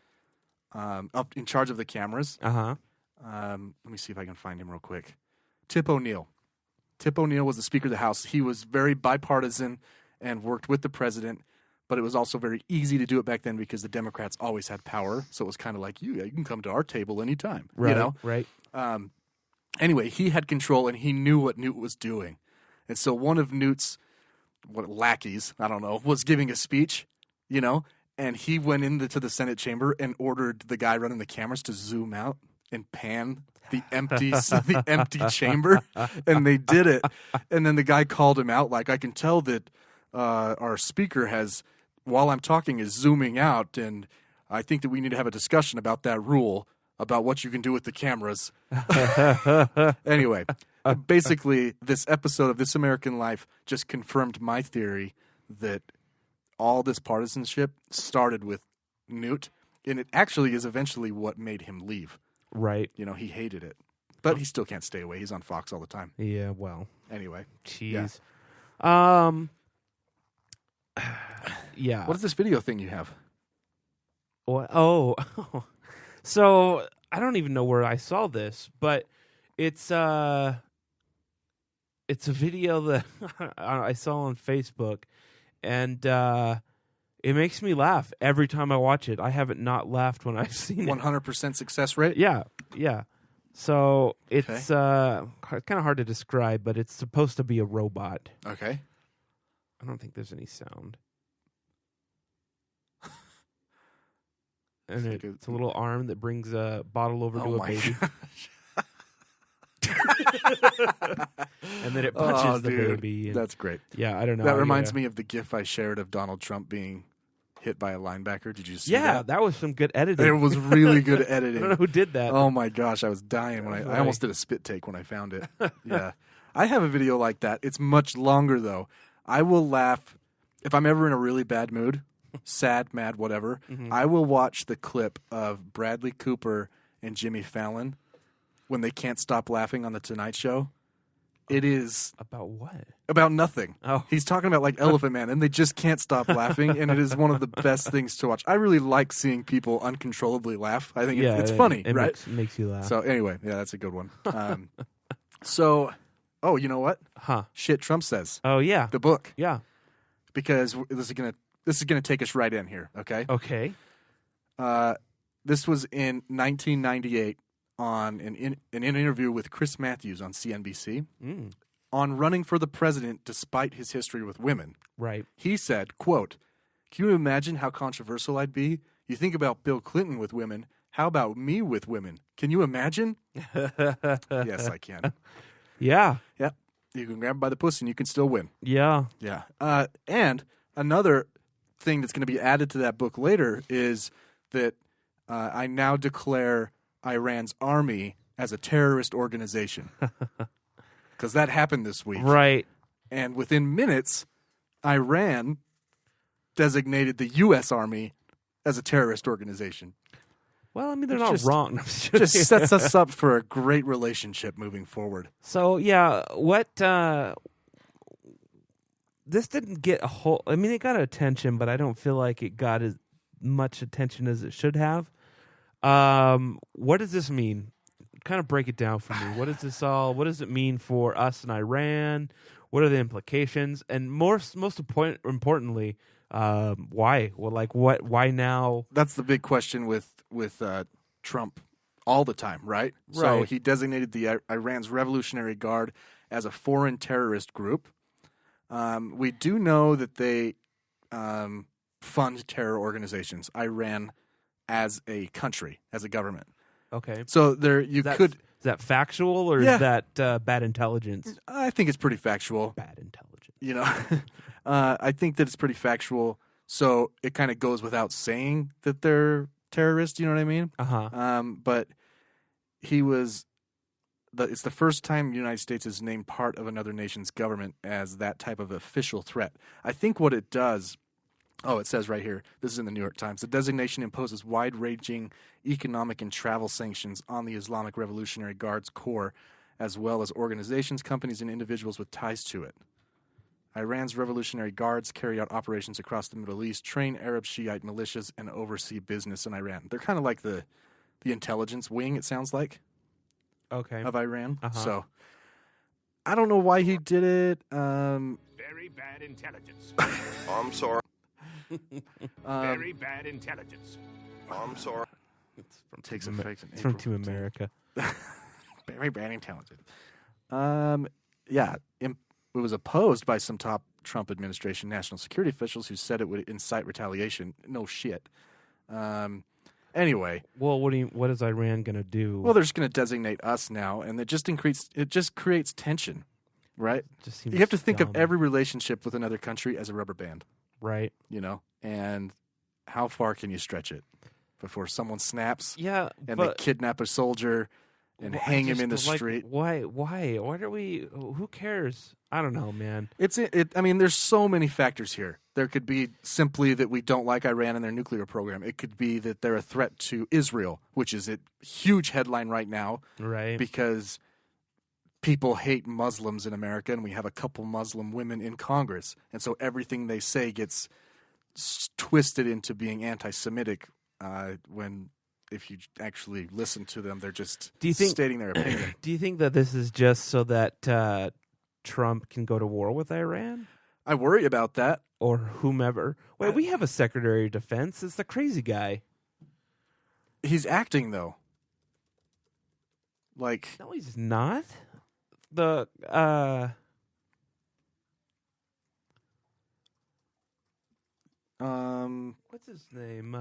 Speaker 7: cameras.
Speaker 8: Uh-huh.
Speaker 7: Let me see if I can find him real quick. Tip O'Neill. Tip O'Neill was the Speaker of the House. He was very bipartisan and worked with the president, but it was also very easy to do it back then because the Democrats always had power. So it was kind of like, you can come to our table anytime.
Speaker 8: Right,
Speaker 7: you know?
Speaker 8: right.
Speaker 7: Anyway, he had control and he knew what Newt was doing. And so one of Newt's lackeys, I don't know, was giving a speech, and he went into the Senate chamber and ordered the guy running the cameras to zoom out and pan the empty chamber, and they did it. And then the guy called him out, like, I can tell that our speaker while I'm talking, is zooming out, and I think that we need to have a discussion about that rule, about what you can do with the cameras. Anyway, basically, this episode of This American Life just confirmed my theory that all this partisanship started with Newt, and it actually is eventually what made him leave.
Speaker 8: Right.
Speaker 7: He hated it. But he still can't stay away. He's on Fox all the time.
Speaker 8: Yeah, well.
Speaker 7: Anyway.
Speaker 8: Jeez.
Speaker 7: Yeah.
Speaker 8: Yeah.
Speaker 7: What is this video thing you have?
Speaker 8: What? Oh. So, I don't even know where I saw this, but it's a video that I saw on Facebook, and it makes me laugh every time I watch it. I haven't not laughed when I've seen it.
Speaker 7: 100% success rate?
Speaker 8: Yeah. So it's kind of hard to describe, but it's supposed to be a robot.
Speaker 7: Okay.
Speaker 8: I don't think there's any sound. And it's a little arm that brings a bottle over to a baby. And then it punches the baby. And,
Speaker 7: that's great.
Speaker 8: Yeah, I don't know.
Speaker 7: That reminds me of the GIF I shared of Donald Trump being hit by a linebacker. Did you see that?
Speaker 8: Yeah, that was some good editing.
Speaker 7: It was really good editing.
Speaker 8: I don't know who did that.
Speaker 7: Oh my gosh, I was dying when I almost did a spit take when I found it. Yeah. I have a video like that. It's much longer though. I will laugh if I'm ever in a really bad mood, sad, mad, whatever.
Speaker 8: Mm-hmm.
Speaker 7: I will watch the clip of Bradley Cooper and Jimmy Fallon when they can't stop laughing on The Tonight Show. It is
Speaker 8: about what?
Speaker 7: About nothing.
Speaker 8: Oh.
Speaker 7: He's talking about like Elephant Man, and they just can't stop laughing, and it is one of the best things to watch. I really like seeing people uncontrollably laugh. I think it's funny,
Speaker 8: it
Speaker 7: right?
Speaker 8: Makes you laugh.
Speaker 7: So anyway, yeah, that's a good one. Oh, you know what?
Speaker 8: Huh?
Speaker 7: Shit Trump says.
Speaker 8: Oh yeah,
Speaker 7: The book.
Speaker 8: yeah.
Speaker 7: Because this is gonna take us right in here. Okay.
Speaker 8: Okay.
Speaker 7: This was in 1998 on an interview with Chris Matthews on CNBC on running for the president despite his history with women.
Speaker 8: Right.
Speaker 7: He said, quote, "Can you imagine how controversial I'd be? You think about Bill Clinton with women. How about me with women? Can you imagine?" Yes, I can.
Speaker 8: Yeah.
Speaker 7: Yep. You can grab him by the pussy and you can still win.
Speaker 8: Yeah.
Speaker 7: Yeah. And another thing that's going to be added to that book later is that I now declare Iran's army as a terrorist organization. Because that happened this week.
Speaker 8: Right.
Speaker 7: And within minutes, Iran designated the U.S. Army as a terrorist organization.
Speaker 8: Well, I mean, they're not wrong.
Speaker 7: Just sets us up for a great relationship moving forward.
Speaker 8: So, yeah, this didn't get a whole... I mean, it got attention, but I don't feel like it got as much attention as it should have. What does this mean? Kind of break it down for me. What does it mean for us and Iran? What are the implications? And most importantly, why? Well, like what? Why now?
Speaker 7: That's the big question with Trump all the time, right? So he designated the Iran's Revolutionary Guard as a foreign terrorist group. We do know that they fund terror organizations. Iran as a country, as a government.
Speaker 8: Okay.
Speaker 7: So is
Speaker 8: that factual or is that bad intelligence?
Speaker 7: I think it's pretty factual.
Speaker 8: Bad intelligence.
Speaker 7: You know, I think that it's pretty factual. So it kind of goes without saying that they're terrorists. You know what I mean? But it's the first time the United States has named part of another nation's government as that type of official threat. I think what it does. Oh, it says right here, this is in the New York Times, the designation imposes wide-ranging economic and travel sanctions on the Islamic Revolutionary Guard's Corps, as well as organizations, companies, and individuals with ties to it. Iran's Revolutionary Guards carry out operations across the Middle East, train Arab Shiite militias, and oversee business in Iran. They're kind of like the intelligence wing, it sounds like. of Iran.
Speaker 8: Uh-huh.
Speaker 7: So I don't know why he did it.
Speaker 1: Very bad intelligence.
Speaker 2: I'm sorry.
Speaker 1: Very bad intelligence.
Speaker 2: I'm sorry.
Speaker 7: Takes effect in
Speaker 8: It's from
Speaker 7: April
Speaker 8: Team
Speaker 7: 15th.
Speaker 8: America.
Speaker 7: Very bad intelligence. Yeah, it was opposed by some top Trump administration national security officials who said it would incite retaliation. No shit. Anyway,
Speaker 8: Well, what is Iran going to do?
Speaker 7: well, they're just going to designate us now, and it just creates tension, right?
Speaker 8: Just seems
Speaker 7: You have to think of
Speaker 8: dumb,
Speaker 7: every relationship with another country as a rubber band,
Speaker 8: right?
Speaker 7: and how far can you stretch it before someone snaps
Speaker 8: Yeah,
Speaker 7: and
Speaker 8: but
Speaker 7: they kidnap a soldier and
Speaker 8: Well, I
Speaker 7: hang him
Speaker 8: just
Speaker 7: in the
Speaker 8: don't like-
Speaker 7: street?
Speaker 8: Why? Why are we? Who cares? I don't know, man.
Speaker 7: I mean, there's so many factors here. There could be simply that we don't like Iran and their nuclear program. It could be that they're a threat to Israel, which is a huge headline right now
Speaker 8: Right?
Speaker 7: because people hate Muslims in America, and we have a couple Muslim women in Congress, and so everything they say gets twisted into being anti-Semitic. When if you actually listen to them, they're just stating their opinion.
Speaker 8: Do you think that this is just so that Trump can go to war with Iran
Speaker 7: I worry about that.
Speaker 8: or whomever? Wait, we have a Secretary of Defense. It's the crazy guy.
Speaker 7: He's acting though. Like
Speaker 8: No, he's not. The what's his name?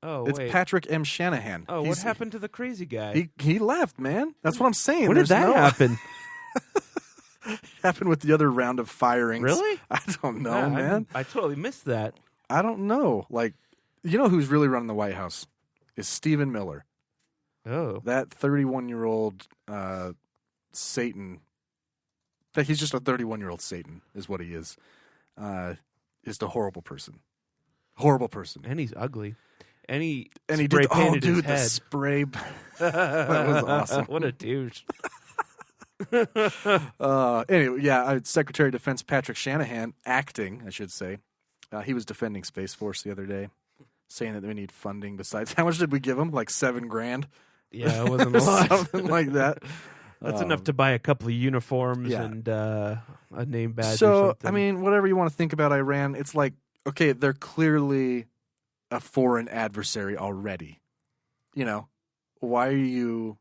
Speaker 7: it's
Speaker 8: wait.
Speaker 7: Patrick M. Shanahan.
Speaker 8: Oh, what
Speaker 7: He's-
Speaker 8: happened to the crazy guy?
Speaker 7: He left, man. That's what I'm saying.
Speaker 8: When did
Speaker 7: There's
Speaker 8: that happen?
Speaker 7: happened with the other round of firings?
Speaker 8: Really?
Speaker 7: I don't know,
Speaker 8: Yeah,
Speaker 7: man.
Speaker 8: I totally missed that.
Speaker 7: I don't know. Like, you know who's really running the White House is Stephen Miller.
Speaker 8: Oh,
Speaker 7: That 31-year-old Satan. That he's just a 31-year-old Satan is what he is. Is the horrible person. Horrible person.
Speaker 8: and he's ugly. And he
Speaker 7: And he
Speaker 8: spray
Speaker 7: did. Oh,
Speaker 8: painted his
Speaker 7: dude, the
Speaker 8: head.
Speaker 7: spray. That was awesome.
Speaker 8: What a douche.
Speaker 7: Anyway, yeah, Secretary of Defense Patrick Shanahan, acting, I should say, he was defending Space Force the other day, saying that we need funding besides. How much did we give him? Like $7,000?
Speaker 8: Yeah, it wasn't a lot.
Speaker 7: Something like that.
Speaker 8: That's enough to buy a couple of uniforms
Speaker 7: yeah.
Speaker 8: and a name badge or
Speaker 7: So,
Speaker 8: something.
Speaker 7: I mean, whatever you want to think about Iran, it's like, okay, they're clearly a foreign adversary already. Why are you,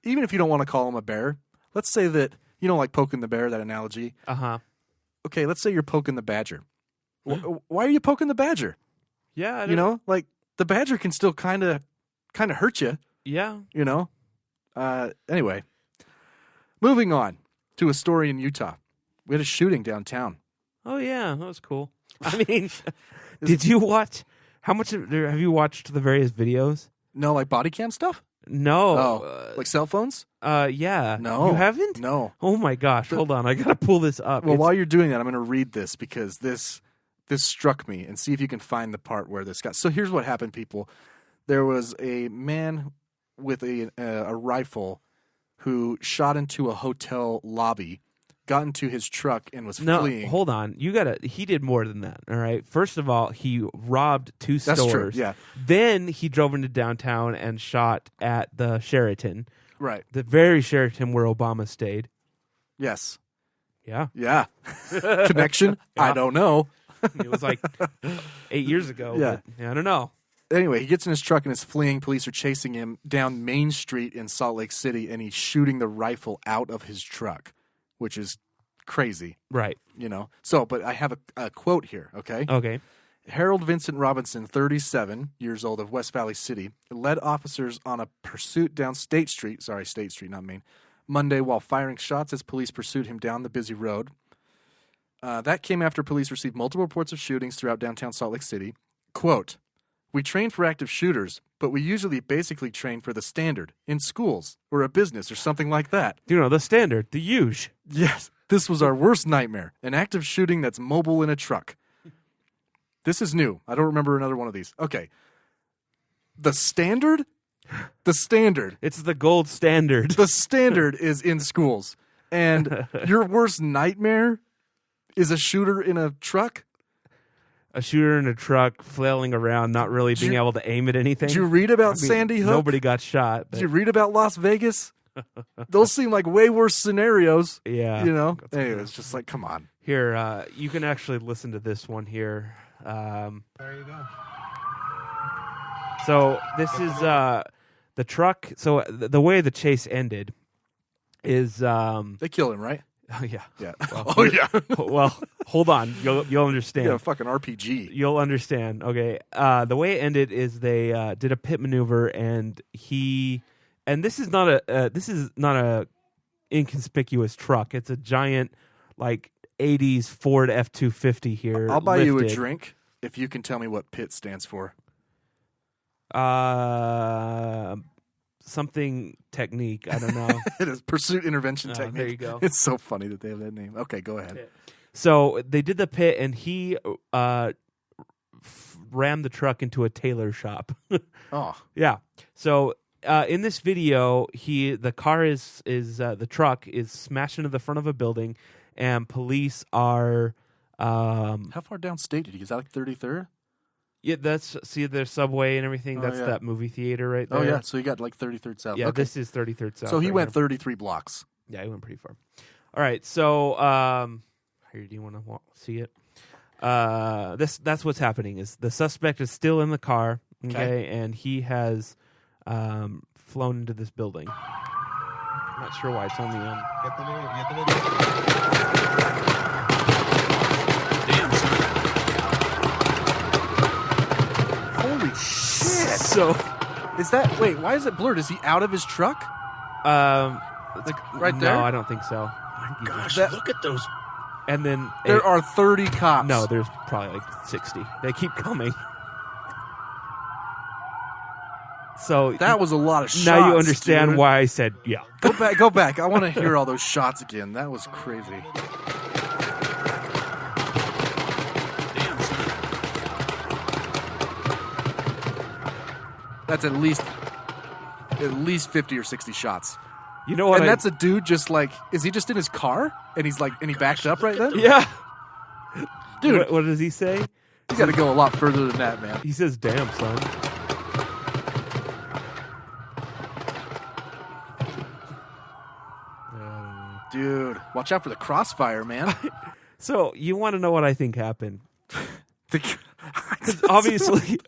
Speaker 7: even if you don't want to call them a bear, let's say that, like poking the bear, that analogy.
Speaker 8: Uh-huh.
Speaker 7: Okay, let's say you're poking the badger. Why are you poking the badger?
Speaker 8: Yeah, I don't,
Speaker 7: Like the badger can still kind of hurt you,
Speaker 8: yeah.
Speaker 7: Anyway, moving on to a story in Utah. We had a shooting downtown.
Speaker 8: Oh, yeah, that was cool. I mean, did you watch, how much have you watched the various videos?
Speaker 7: No, like body cam stuff?
Speaker 8: No.
Speaker 7: Like cell phones?
Speaker 8: Yeah.
Speaker 7: No.
Speaker 8: You haven't?
Speaker 7: No.
Speaker 8: Oh, my gosh. Hold on. I got to pull this up.
Speaker 7: Well, while you're doing that, I'm going to read this because this struck me, and see if you can find the part where this got. So here's what happened, people. There was a man with a rifle who shot into a hotel lobby, got into his truck, and was
Speaker 8: No,
Speaker 7: fleeing.
Speaker 8: hold on. He did more than that, all right? First of all, he robbed two
Speaker 7: That's
Speaker 8: stores.
Speaker 7: true, yeah.
Speaker 8: Then he drove into downtown and shot at the Sheraton,
Speaker 7: Right.
Speaker 8: the very Sheraton where Obama stayed.
Speaker 7: Yes.
Speaker 8: Yeah.
Speaker 7: Yeah. Connection? I don't know.
Speaker 8: It was like 8 years ago.
Speaker 7: Yeah.
Speaker 8: But I don't know.
Speaker 7: Anyway, he gets in his truck and is fleeing. Police are chasing him down Main Street in Salt Lake City, and he's shooting the rifle out of his truck, which is crazy,
Speaker 8: Right.
Speaker 7: So, but I have a quote here, okay?
Speaker 8: Okay.
Speaker 7: Harold Vincent Robinson, 37 years old, of West Valley City, led officers on a pursuit down State Street, not Main, Monday while firing shots as police pursued him down the busy road. That came after police received multiple reports of shootings throughout downtown Salt Lake City. Quote, "We train for active shooters, but we usually basically train for the standard, in schools, or a business, or something like that.
Speaker 8: The standard, the huge.
Speaker 7: Yes, this was our worst nightmare, an active shooting that's mobile in a truck. This is new. I don't remember another one of these. Okay. The standard? The standard.
Speaker 8: It's the gold standard.
Speaker 7: The standard is in schools. And your worst nightmare is a shooter in a truck?
Speaker 8: a shooter in a truck flailing around, not really being able to aim at anything.
Speaker 7: Did you read about Sandy Hook?
Speaker 8: Nobody got shot.
Speaker 7: Did you read about Las Vegas? Those seem like way worse scenarios.
Speaker 8: Yeah.
Speaker 7: You know? Anyway, it's just like, come on.
Speaker 8: Here, you can actually listen to this one here.
Speaker 9: There you go.
Speaker 8: So this is the truck. So the way the chase ended is
Speaker 7: they killed him, right?
Speaker 8: Oh yeah,
Speaker 7: Yeah.
Speaker 8: Well, well, hold on. You'll understand.
Speaker 7: Yeah, fucking RPG.
Speaker 8: You'll understand. Okay. The way it ended is they did a pit maneuver, and this is not a inconspicuous truck. It's a giant, like 80s Ford F-250 here.
Speaker 7: I'll buy you a
Speaker 8: lifted.
Speaker 7: drink if you can tell me what PIT stands for.
Speaker 8: Something technique. I don't know.
Speaker 7: It is Pursuit Intervention Technique.
Speaker 8: There you go.
Speaker 7: It's so funny that they have that name. Okay, go ahead.
Speaker 8: Pit. So they did the pit, and he rammed the truck into a tailor shop.
Speaker 7: Oh,
Speaker 8: Yeah. So in this video, the truck is smashed into the front of a building, and police are.
Speaker 7: how far down state did he? Is that like 33rd?
Speaker 8: Yeah, there's Subway and everything.
Speaker 7: Oh,
Speaker 8: That's
Speaker 7: yeah.
Speaker 8: that movie theater right there.
Speaker 7: Oh yeah, so you got like 33rd South.
Speaker 8: Yeah,
Speaker 7: okay.
Speaker 8: this is 33rd South.
Speaker 7: So he
Speaker 8: right
Speaker 7: went
Speaker 8: here.
Speaker 7: 33 blocks.
Speaker 8: Yeah, he went pretty far. All right, so here, do you want to see it? That's what's happening. Is the suspect is still in the car, okay. And he has flown into this building. I'm not sure why it's on the end.
Speaker 9: Get the video.
Speaker 7: Holy shit!
Speaker 8: So,
Speaker 7: Is that wait? Why is it blurred? Is he out of his truck?
Speaker 8: like
Speaker 7: right there?
Speaker 8: No, I don't think so.
Speaker 2: Gosh,
Speaker 7: That-
Speaker 2: look at those.
Speaker 8: And then
Speaker 7: There are 30 cops.
Speaker 8: no, there's probably like 60. They keep coming. So
Speaker 7: that was a lot of shots.
Speaker 8: now you understand
Speaker 7: dude.
Speaker 8: why I said yeah.
Speaker 7: Go back. I want to hear all those shots again. That was crazy. That's at least 50 or 60 shots.
Speaker 8: You know what?
Speaker 7: And that's a dude just like, is he just in his car? And he's like, and he backed up right then?
Speaker 8: yeah.
Speaker 7: Dude,
Speaker 8: What does he say?
Speaker 7: you got to go a lot further than that, man.
Speaker 8: He says, "Damn, son."
Speaker 7: Dude, watch out for the crossfire, man.
Speaker 8: So you want to know what I think happened?
Speaker 7: The-
Speaker 8: Obviously,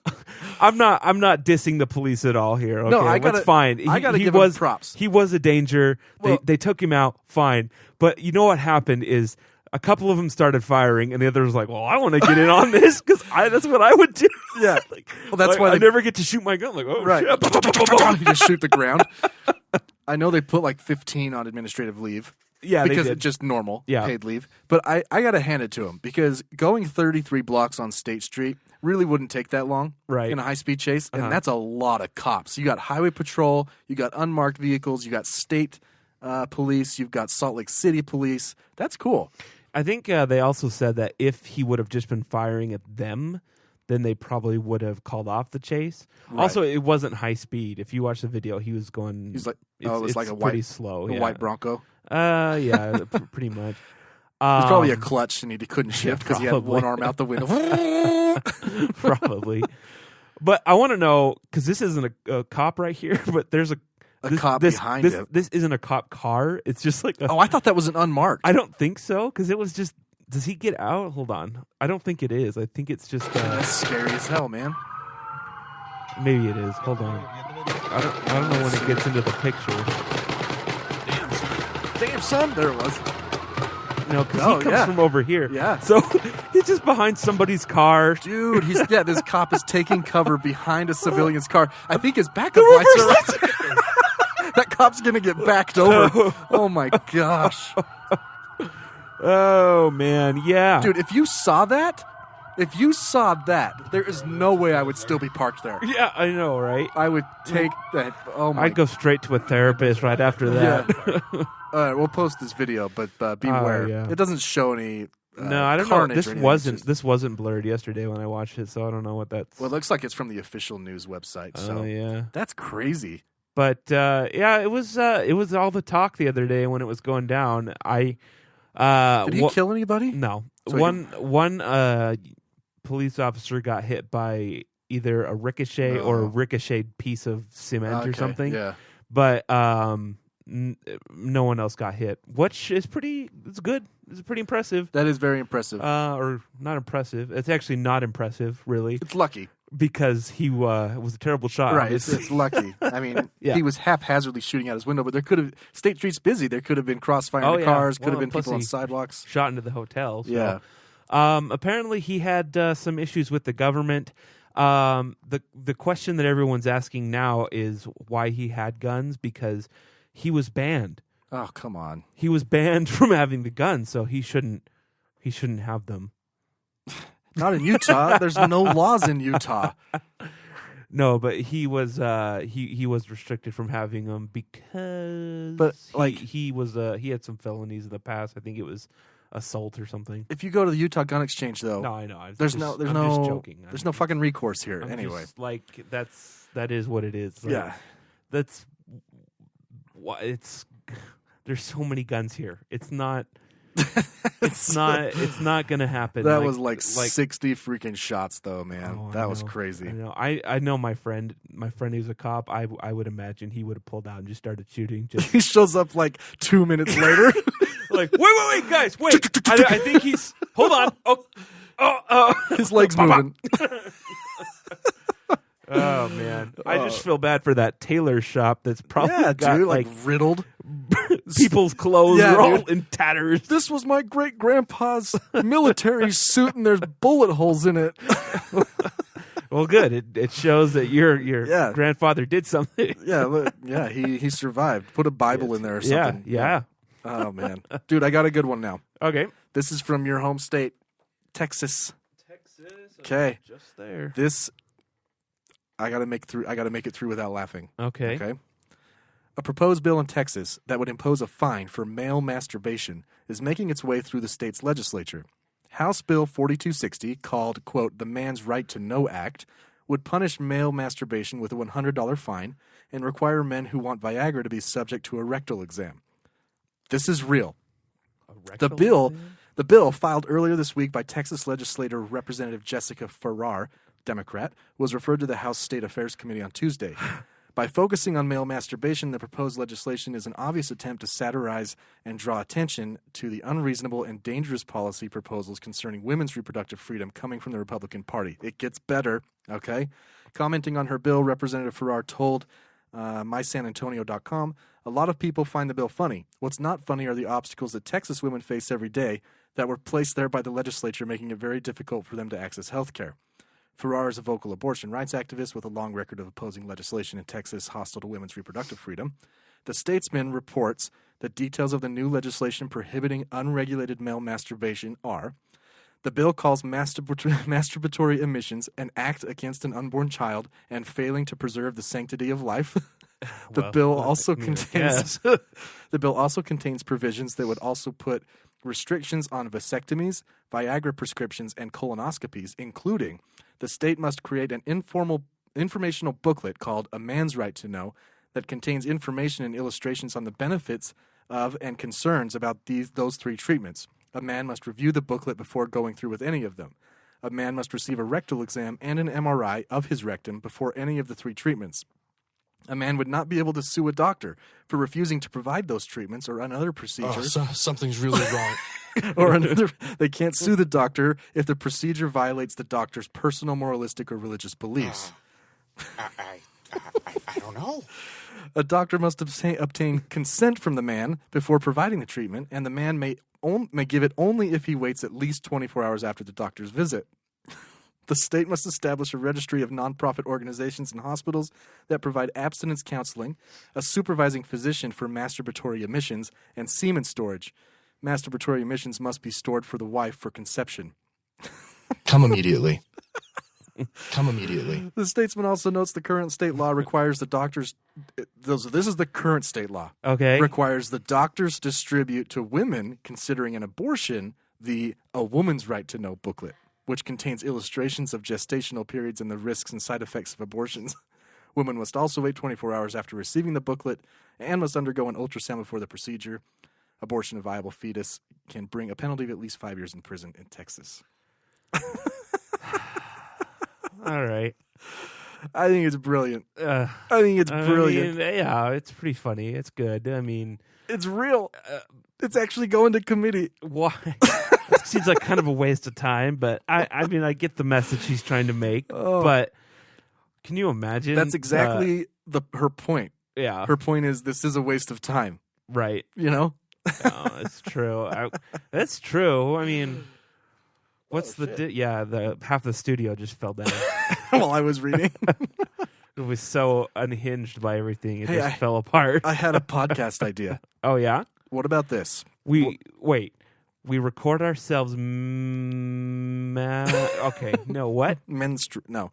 Speaker 8: I'm not dissing the police at all here. Okay,
Speaker 7: No, I gotta-
Speaker 8: that's fine.
Speaker 7: I gotta
Speaker 8: he
Speaker 7: give him
Speaker 8: was
Speaker 7: props.
Speaker 8: He was a danger.
Speaker 7: Well-
Speaker 8: They took him out. Fine, but you know what happened is a couple of them started firing, and the other was like, "Well, I want to get in on this because that's what I would do."
Speaker 7: Yeah.
Speaker 8: Like,
Speaker 7: Well, that's
Speaker 8: like,
Speaker 7: why
Speaker 8: I
Speaker 7: they-
Speaker 8: never get to shoot my gun. Like, oh
Speaker 7: Right.
Speaker 8: shit!
Speaker 7: You just shoot the ground. I know they put like 15 on administrative leave.
Speaker 8: Yeah, they
Speaker 7: because
Speaker 8: did.
Speaker 7: it's just normal
Speaker 8: Yeah.
Speaker 7: paid leave. But I got to hand it to him because going 33 blocks on State Street really wouldn't take that long
Speaker 8: Right.
Speaker 7: in a high-speed chase.
Speaker 8: Uh-huh.
Speaker 7: And that's a lot of cops. You got highway patrol, you got unmarked vehicles, you got state police, you've got Salt Lake City police. That's cool.
Speaker 8: I think they also said that if he would have just been firing at them, then they probably would have called off the chase.
Speaker 7: Right.
Speaker 8: Also, it wasn't high speed. If you watch the video, he was going.
Speaker 7: He's like,
Speaker 8: it's,
Speaker 7: it was like
Speaker 8: it's
Speaker 7: a
Speaker 8: pretty
Speaker 7: white,
Speaker 8: slow.
Speaker 7: a
Speaker 8: Yeah.
Speaker 7: white Bronco.
Speaker 8: Yeah, pretty much.
Speaker 7: It's probably a clutch and he couldn't shift because he had
Speaker 8: probably.
Speaker 7: one arm out the window.
Speaker 8: Probably. But I want to know, because this isn't a cop right here, but there's a
Speaker 7: cop behind it.
Speaker 8: This isn't a cop car. It's just like a.
Speaker 7: Oh, I thought that was an unmarked.
Speaker 8: I don't think so, because it was just. Does he get out? Hold on. I don't think it is. I think it's just.
Speaker 7: That's scary as hell, man.
Speaker 8: Maybe it is. Hold on. I don't know when it gets into the picture.
Speaker 7: Damn, son. There it was.
Speaker 8: No, because
Speaker 7: Oh,
Speaker 8: he comes
Speaker 7: yeah.
Speaker 8: from over here.
Speaker 7: Yeah.
Speaker 8: So he's just behind somebody's car.
Speaker 7: Dude, this cop is taking cover behind a civilian's car. I think his backup lights are right. That cop's gonna get backed over. Oh my gosh.
Speaker 8: Oh man, yeah.
Speaker 7: Dude, if you saw that, there is no way I would still be parked there.
Speaker 8: Yeah, I know, right?
Speaker 7: I would take that. Oh my
Speaker 8: I'd go straight to a therapist right after that.
Speaker 7: Yeah. All right, we'll post this video, but beware.
Speaker 8: yeah.
Speaker 7: It doesn't show any
Speaker 8: No, I don't know.
Speaker 7: carnage
Speaker 8: This
Speaker 7: or anything.
Speaker 8: wasn't
Speaker 7: It's just-
Speaker 8: this wasn't blurred yesterday when I watched it, so I don't know what that's.
Speaker 7: Well, it looks like it's from the official news website. So
Speaker 8: Oh yeah.
Speaker 7: that's crazy.
Speaker 8: But yeah, it was all the talk the other day when it was going down. Did
Speaker 7: Did he kill anybody?
Speaker 8: No.
Speaker 7: So
Speaker 8: One police officer got hit by either a ricochet or a ricocheted piece of cement or something.
Speaker 7: Yeah.
Speaker 8: But no one else got hit, which is it's good. It's pretty impressive.
Speaker 7: That is very impressive.
Speaker 8: Or not impressive. It's actually not impressive, really,
Speaker 7: It's lucky.
Speaker 8: because he was a terrible shot.
Speaker 7: Right.
Speaker 8: obviously.
Speaker 7: It's lucky. I mean,
Speaker 8: Yeah.
Speaker 7: he was haphazardly shooting out his window, but there could have State Street's busy. There could have been crossfire into cars. Could have been
Speaker 8: plus
Speaker 7: people on
Speaker 8: he
Speaker 7: sidewalks.
Speaker 8: shot into the hotel. So.
Speaker 7: Yeah.
Speaker 8: Apparently, he had some issues with the government. The question that everyone's asking now is why he had guns, because he was banned.
Speaker 7: Oh, come on.
Speaker 8: He was banned from having the gun, so he shouldn't have them.
Speaker 7: Not in Utah. There's no laws in Utah.
Speaker 8: No, but he was he was restricted from having them because he had some felonies in the past. I think it was assault or something.
Speaker 7: If you go to the Utah Gun Exchange, though,
Speaker 8: No, I know.
Speaker 7: I'm
Speaker 8: just joking.
Speaker 7: There's no fucking recourse here.
Speaker 8: I'm
Speaker 7: anyway,
Speaker 8: just, that is what it is. Like,
Speaker 7: yeah.
Speaker 8: that's why there's so many guns here. It's not gonna happen.
Speaker 7: That was like 60 freaking shots, though, man.
Speaker 8: Oh,
Speaker 7: that was
Speaker 8: know.
Speaker 7: crazy.
Speaker 8: I know. I know my friend who's a cop. I would imagine he would have pulled out and just started shooting. Just
Speaker 7: He shows up like 2 minutes later.
Speaker 8: like, wait, guys, wait. I think he's. Hold on. Oh.
Speaker 7: His legs moving.
Speaker 8: Oh man, I just feel bad for that tailor shop that's probably got
Speaker 7: dude, like riddled.
Speaker 8: people's clothes
Speaker 7: Yeah,
Speaker 8: are all
Speaker 7: dude.
Speaker 8: in tatters.
Speaker 7: This was my great grandpa's military suit, and there's bullet holes in it.
Speaker 8: Well, good. It shows that your
Speaker 7: Yeah.
Speaker 8: grandfather did something.
Speaker 7: Yeah, look, yeah, he survived. Put a Bible in there or something.
Speaker 8: Yeah.
Speaker 7: Oh man, dude, I got a good one now.
Speaker 8: Okay.
Speaker 7: This is from your home state, Texas.
Speaker 8: Texas.
Speaker 7: Okay,
Speaker 8: Just there.
Speaker 7: this I gotta make it through without laughing.
Speaker 8: Okay.
Speaker 7: Okay. A proposed bill in Texas that would impose a fine for male masturbation is making its way through the state's legislature. House Bill 4260, called, quote, the Man's Right to Know Act, would punish male masturbation with a $100 fine and require men who want Viagra to be subject to a rectal exam. This is real. The bill filed earlier this week by Texas legislator Representative Jessica Farrar, Democrat, was referred to the House State Affairs Committee on Tuesday. By focusing on male masturbation, the proposed legislation is an obvious attempt to satirize and draw attention to the unreasonable and dangerous policy proposals concerning women's reproductive freedom coming from the Republican Party. It gets better, okay? Commenting on her bill, Representative Farrar told mysanantonio.com, a lot of people find the bill funny. What's not funny are the obstacles that Texas women face every day that were placed there by the legislature, making it very difficult for them to access health care. Farrar is a vocal abortion rights activist with a long record of opposing legislation in Texas hostile to women's reproductive freedom. The Statesman reports that details of the new legislation prohibiting unregulated male masturbation are: the bill calls masturbatory emissions an act against an unborn child and failing to preserve the sanctity of life. The bill also contains provisions that would also put restrictions on vasectomies, Viagra prescriptions, and colonoscopies, including the state must create an informational booklet called A Man's Right to Know that contains information and illustrations on the benefits of and concerns about those three treatments. A man must review the booklet before going through with any of them. A man must receive a rectal exam and an MRI of his rectum before any of the three treatments. A man would not be able to sue a doctor for refusing to provide those treatments or another procedure.
Speaker 2: Something's really wrong.
Speaker 7: They can't sue the doctor if the procedure violates the doctor's personal, moralistic, or religious beliefs.
Speaker 2: I don't know.
Speaker 7: A doctor must obtain consent from the man before providing the treatment, and the man may give it only if he waits at least 24 hours after the doctor's visit. The state must establish a registry of nonprofit organizations and hospitals that provide abstinence counseling, a supervising physician for masturbatory emissions, and semen storage. Masturbatory emissions must be stored for the wife for conception.
Speaker 2: Come immediately. Come immediately.
Speaker 7: The Statesman also notes the current state law requires the doctors. This is the current state law.
Speaker 8: Okay.
Speaker 7: Requires the doctors distribute to women considering an abortion the A Woman's Right to Know booklet, which contains illustrations of gestational periods and the risks and side effects of abortions. Women must also wait 24 hours after receiving the booklet and must undergo an ultrasound before the procedure. Abortion of a viable fetus can bring a penalty of at least 5 years in prison in Texas.
Speaker 8: All right.
Speaker 7: I think it's brilliant. I think it's brilliant.
Speaker 8: Yeah, it's pretty funny. It's good. I mean,
Speaker 7: It's real. It's actually going to committee.
Speaker 8: why? It seems like kind of a waste of time, but I mean, I get the message he's trying to make.
Speaker 7: Oh.
Speaker 8: But can you imagine?
Speaker 7: That's exactly her point.
Speaker 8: Yeah.
Speaker 7: Her point is this is a waste of time.
Speaker 8: Right.
Speaker 7: You know?
Speaker 8: Oh, it's true. That's true. I mean, what's the half the studio just fell down.
Speaker 7: While I was reading.
Speaker 8: It was so unhinged by everything. It
Speaker 7: Hey,
Speaker 8: just fell apart.
Speaker 7: I had a podcast idea.
Speaker 8: Oh, yeah?
Speaker 7: What about this?
Speaker 8: We record ourselves. Okay, no, what?
Speaker 7: No.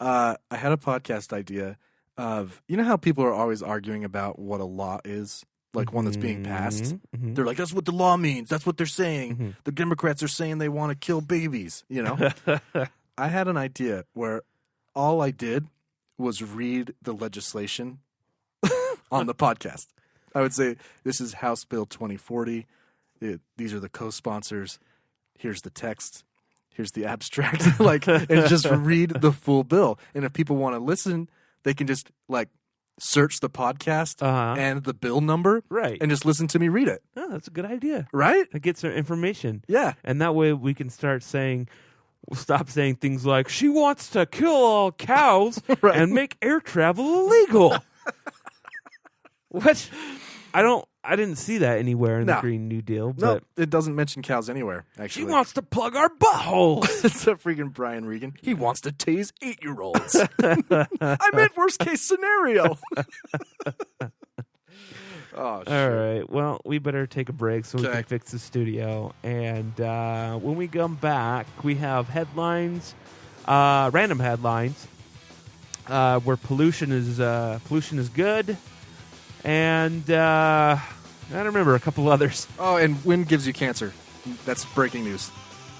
Speaker 7: I had a podcast idea of, you know how people are always arguing about what a law is? Like one that's being passed?
Speaker 8: Mm-hmm.
Speaker 7: They're like, that's what the law means. That's what they're saying. The Democrats are saying they want to kill babies, you know? I had an idea where all I did was read the legislation on the podcast. I would say, this is House Bill 2040. These are the co-sponsors. Here's the text. Here's the abstract. And just read the full bill. And if people want to listen, they can just search the podcast and the bill number,
Speaker 8: Right.
Speaker 7: and just listen to me read it.
Speaker 8: Oh, that's a good idea.
Speaker 7: Right?
Speaker 8: That gets our information.
Speaker 7: Yeah.
Speaker 8: And that way we can stop saying things like, she wants to kill all cows
Speaker 7: Right.
Speaker 8: and make air travel illegal. What? I didn't see that anywhere in the
Speaker 7: No.
Speaker 8: Green New Deal.
Speaker 7: No,
Speaker 8: But
Speaker 7: it doesn't mention cows anywhere,
Speaker 8: she
Speaker 7: actually.
Speaker 8: wants to plug our buttholes.
Speaker 7: It's a freaking Brian Regan. He wants to tase 8-year-olds. I meant worst case scenario. Oh, shit.
Speaker 8: All right. Well, we better take a break so we
Speaker 7: Okay.
Speaker 8: can fix the studio. And when we come back, we have headlines, random headlines, where pollution is good, and I don't remember a couple others.
Speaker 7: Oh, and wind gives you cancer. That's breaking news.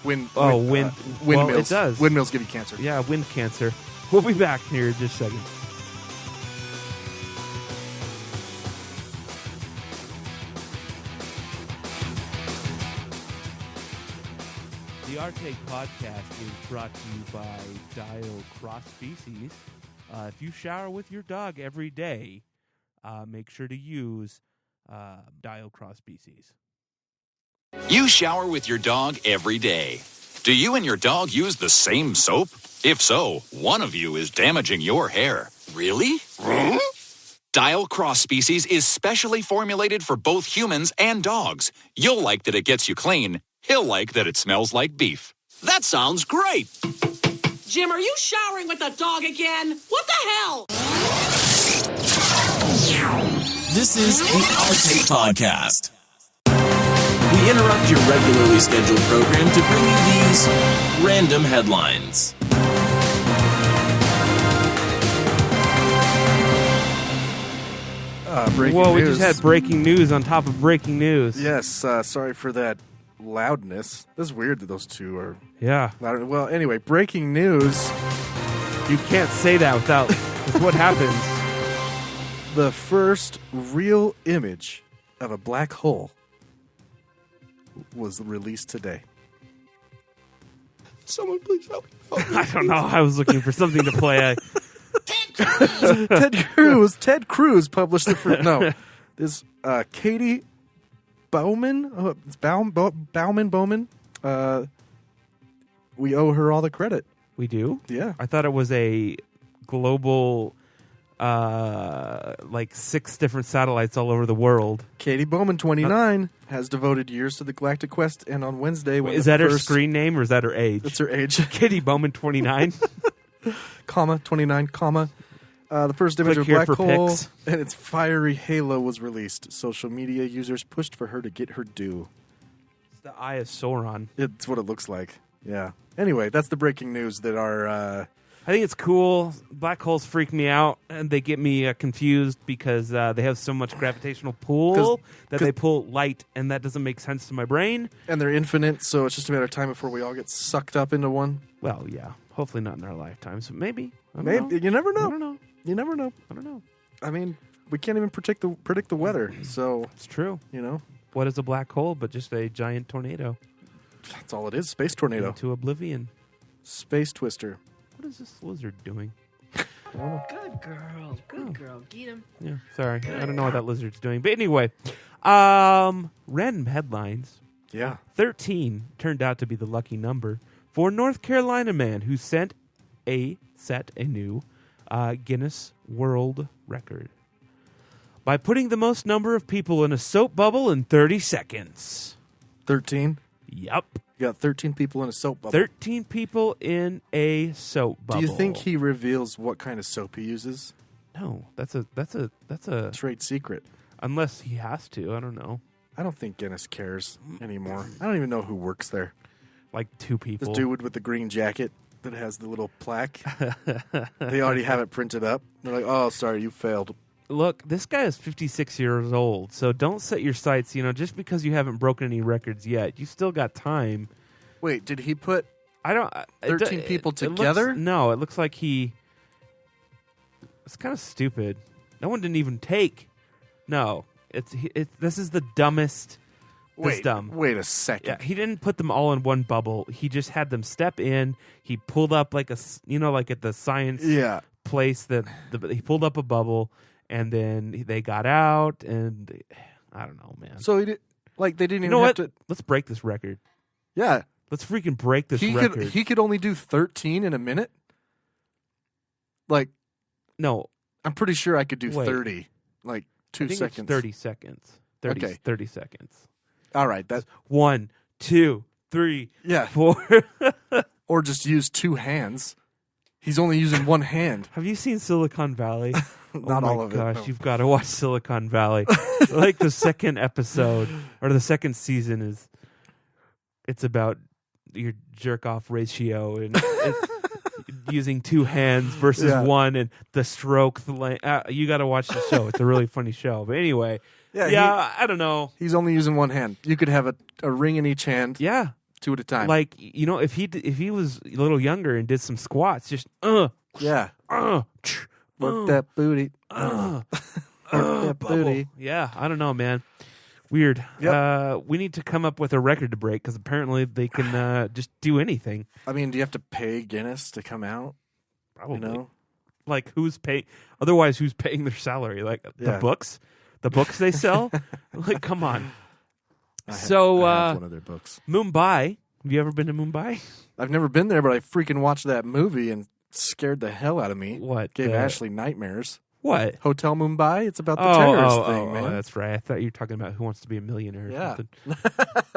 Speaker 7: Wind.
Speaker 8: Wind.
Speaker 7: Windmills.
Speaker 8: Well, it does.
Speaker 7: Windmills give you cancer.
Speaker 8: Yeah, wind cancer. We'll be back here in just a second. The Artake Podcast is brought to you by Dial Cross Species. If you shower with your dog every day, make sure to use Dial Cross Species.
Speaker 10: You shower with your dog every day. Do you and your dog use the same soap? If so, one of you is damaging your hair. Really? Dial Cross Species is specially formulated for both humans and dogs. You'll like that it gets you clean. He'll like that it smells like beef.
Speaker 11: That sounds great.
Speaker 12: Jim, are you showering with the dog again? What the hell?
Speaker 4: This is the Artake Podcast. We interrupt your regularly scheduled program to bring you these random headlines.
Speaker 7: Breaking
Speaker 8: Whoa, we
Speaker 7: news.
Speaker 8: just had breaking news on top of breaking news.
Speaker 7: Yes, sorry for that loudness. That's weird that those two are
Speaker 8: Yeah.
Speaker 7: loud. Well, anyway, breaking news.
Speaker 8: You can't say that without... That's what happens.
Speaker 7: The first real image of a black hole was released today.
Speaker 2: Someone please help me.
Speaker 8: I don't know. I was looking for something to play.
Speaker 7: Ted Cruz published the first. No, this Katie Bowman. It's Bowman. We owe her all the credit.
Speaker 8: We do?
Speaker 7: Yeah.
Speaker 8: I thought it was a global, 6 different satellites all over the world.
Speaker 7: Katie Bowman, 29, has devoted years to the Galactic Quest, and on Wednesday, when
Speaker 8: Is that her screen name or is that her age?
Speaker 7: That's her age.
Speaker 8: Katie Bowman, 29.
Speaker 7: comma 29, comma. The first image
Speaker 8: Click
Speaker 7: of
Speaker 8: here
Speaker 7: black
Speaker 8: for
Speaker 7: hole
Speaker 8: pics.
Speaker 7: and its fiery halo was released. Social media users pushed for her to get her due.
Speaker 8: It's the Eye of Sauron.
Speaker 7: It's what it looks like. Yeah. Anyway, that's the breaking news that our...
Speaker 8: I think it's cool. Black holes freak me out, and they get me confused because they have so much gravitational pull that they pull light, and that doesn't make sense to my brain.
Speaker 7: And they're infinite, so it's just a matter of time before we all get sucked up into one.
Speaker 8: Well, yeah. Hopefully not in our lifetimes, but maybe. I don't
Speaker 7: Maybe.
Speaker 8: know.
Speaker 7: You never know.
Speaker 8: I don't know.
Speaker 7: You never know.
Speaker 8: I don't know.
Speaker 7: I mean, we can't even predict the weather, so...
Speaker 8: It's true.
Speaker 7: You know?
Speaker 8: What is a black hole but just a giant tornado?
Speaker 7: That's all it is. Space tornado.
Speaker 8: Into oblivion.
Speaker 7: Space twister.
Speaker 8: What is this lizard doing?
Speaker 11: Good girl. Good girl. Get him.
Speaker 8: Yeah, sorry. I don't know what that lizard's doing. But anyway, random headlines.
Speaker 7: Yeah.
Speaker 8: 13 turned out to be the lucky number for North Carolina man who set a new Guinness World Record by putting the most number of people in a soap bubble in 30 seconds.
Speaker 7: 13?
Speaker 8: Yep.
Speaker 7: You got 13 people in a soap bubble.
Speaker 8: 13 people in a soap bubble.
Speaker 7: Do you think he reveals what kind of soap he uses?
Speaker 8: No, that's a
Speaker 7: trade secret.
Speaker 8: Unless he has to, I don't know.
Speaker 7: I don't think Guinness cares anymore. I don't even know who works there.
Speaker 8: Like 2 people.
Speaker 7: This dude with the green jacket that has the little plaque. They already have it printed up. They're like, "Oh, sorry, you failed."
Speaker 8: Look, this guy is 56 years old, so don't set your sights, just because you haven't broken any records yet. You still got time.
Speaker 7: Wait, did he put 13 people
Speaker 8: it
Speaker 7: together?
Speaker 8: No, it looks like it's kind of stupid. No one didn't even take. No, this is the dumbest.
Speaker 7: Wait a second.
Speaker 8: Yeah, he didn't put them all in one bubble. He just had them step in. He pulled up like like at the science place that he pulled up a bubble, and then they got out, and I don't know, man.
Speaker 7: So he did, they didn't even
Speaker 8: know
Speaker 7: have
Speaker 8: what?
Speaker 7: to.
Speaker 8: Let's break this record.
Speaker 7: Yeah,
Speaker 8: let's freaking break this record.
Speaker 7: He could only do 13 in a minute.
Speaker 8: No,
Speaker 7: I'm pretty sure I could do 30, 2 seconds.
Speaker 8: 30 seconds. 30,
Speaker 7: Okay.
Speaker 8: 30 seconds.
Speaker 7: All right, that's
Speaker 8: 1, 2, 3, 4.
Speaker 7: Or just use 2 hands. He's only using one hand.
Speaker 8: Have you seen Silicon Valley?
Speaker 7: Not all of it.
Speaker 8: Gosh,
Speaker 7: No.
Speaker 8: you've got to watch Silicon Valley. Like the second episode or the second season it's about your jerk off ratio and it's using 2 hands versus 1 and the stroke. You got to watch the show. It's a really funny show. But anyway, I don't know.
Speaker 7: He's only using one hand. You could have a ring in each hand.
Speaker 8: Yeah.
Speaker 7: 2 at a time.
Speaker 8: If he was a little younger and did some squats, just
Speaker 7: work
Speaker 8: that
Speaker 7: booty. Work that booty.
Speaker 8: Yeah, I don't know, man. Weird.
Speaker 7: Yep.
Speaker 8: We need to come up with a record to break because apparently they can just do anything.
Speaker 7: I mean, do you have to pay Guinness to come out?
Speaker 8: Probably. Like who's paying? Otherwise, who's paying their salary? Like the books they sell. Like, come on.
Speaker 7: I have one of their books.
Speaker 8: Mumbai. Have you ever been to Mumbai?
Speaker 7: I've never been there, but I freaking watched that movie and scared the hell out of me.
Speaker 8: What?
Speaker 7: Gave Ashley nightmares.
Speaker 8: What?
Speaker 7: Hotel Mumbai? It's about the terrorist thing, man.
Speaker 8: That's right. I thought you were talking about Who Wants to Be a Millionaire or something.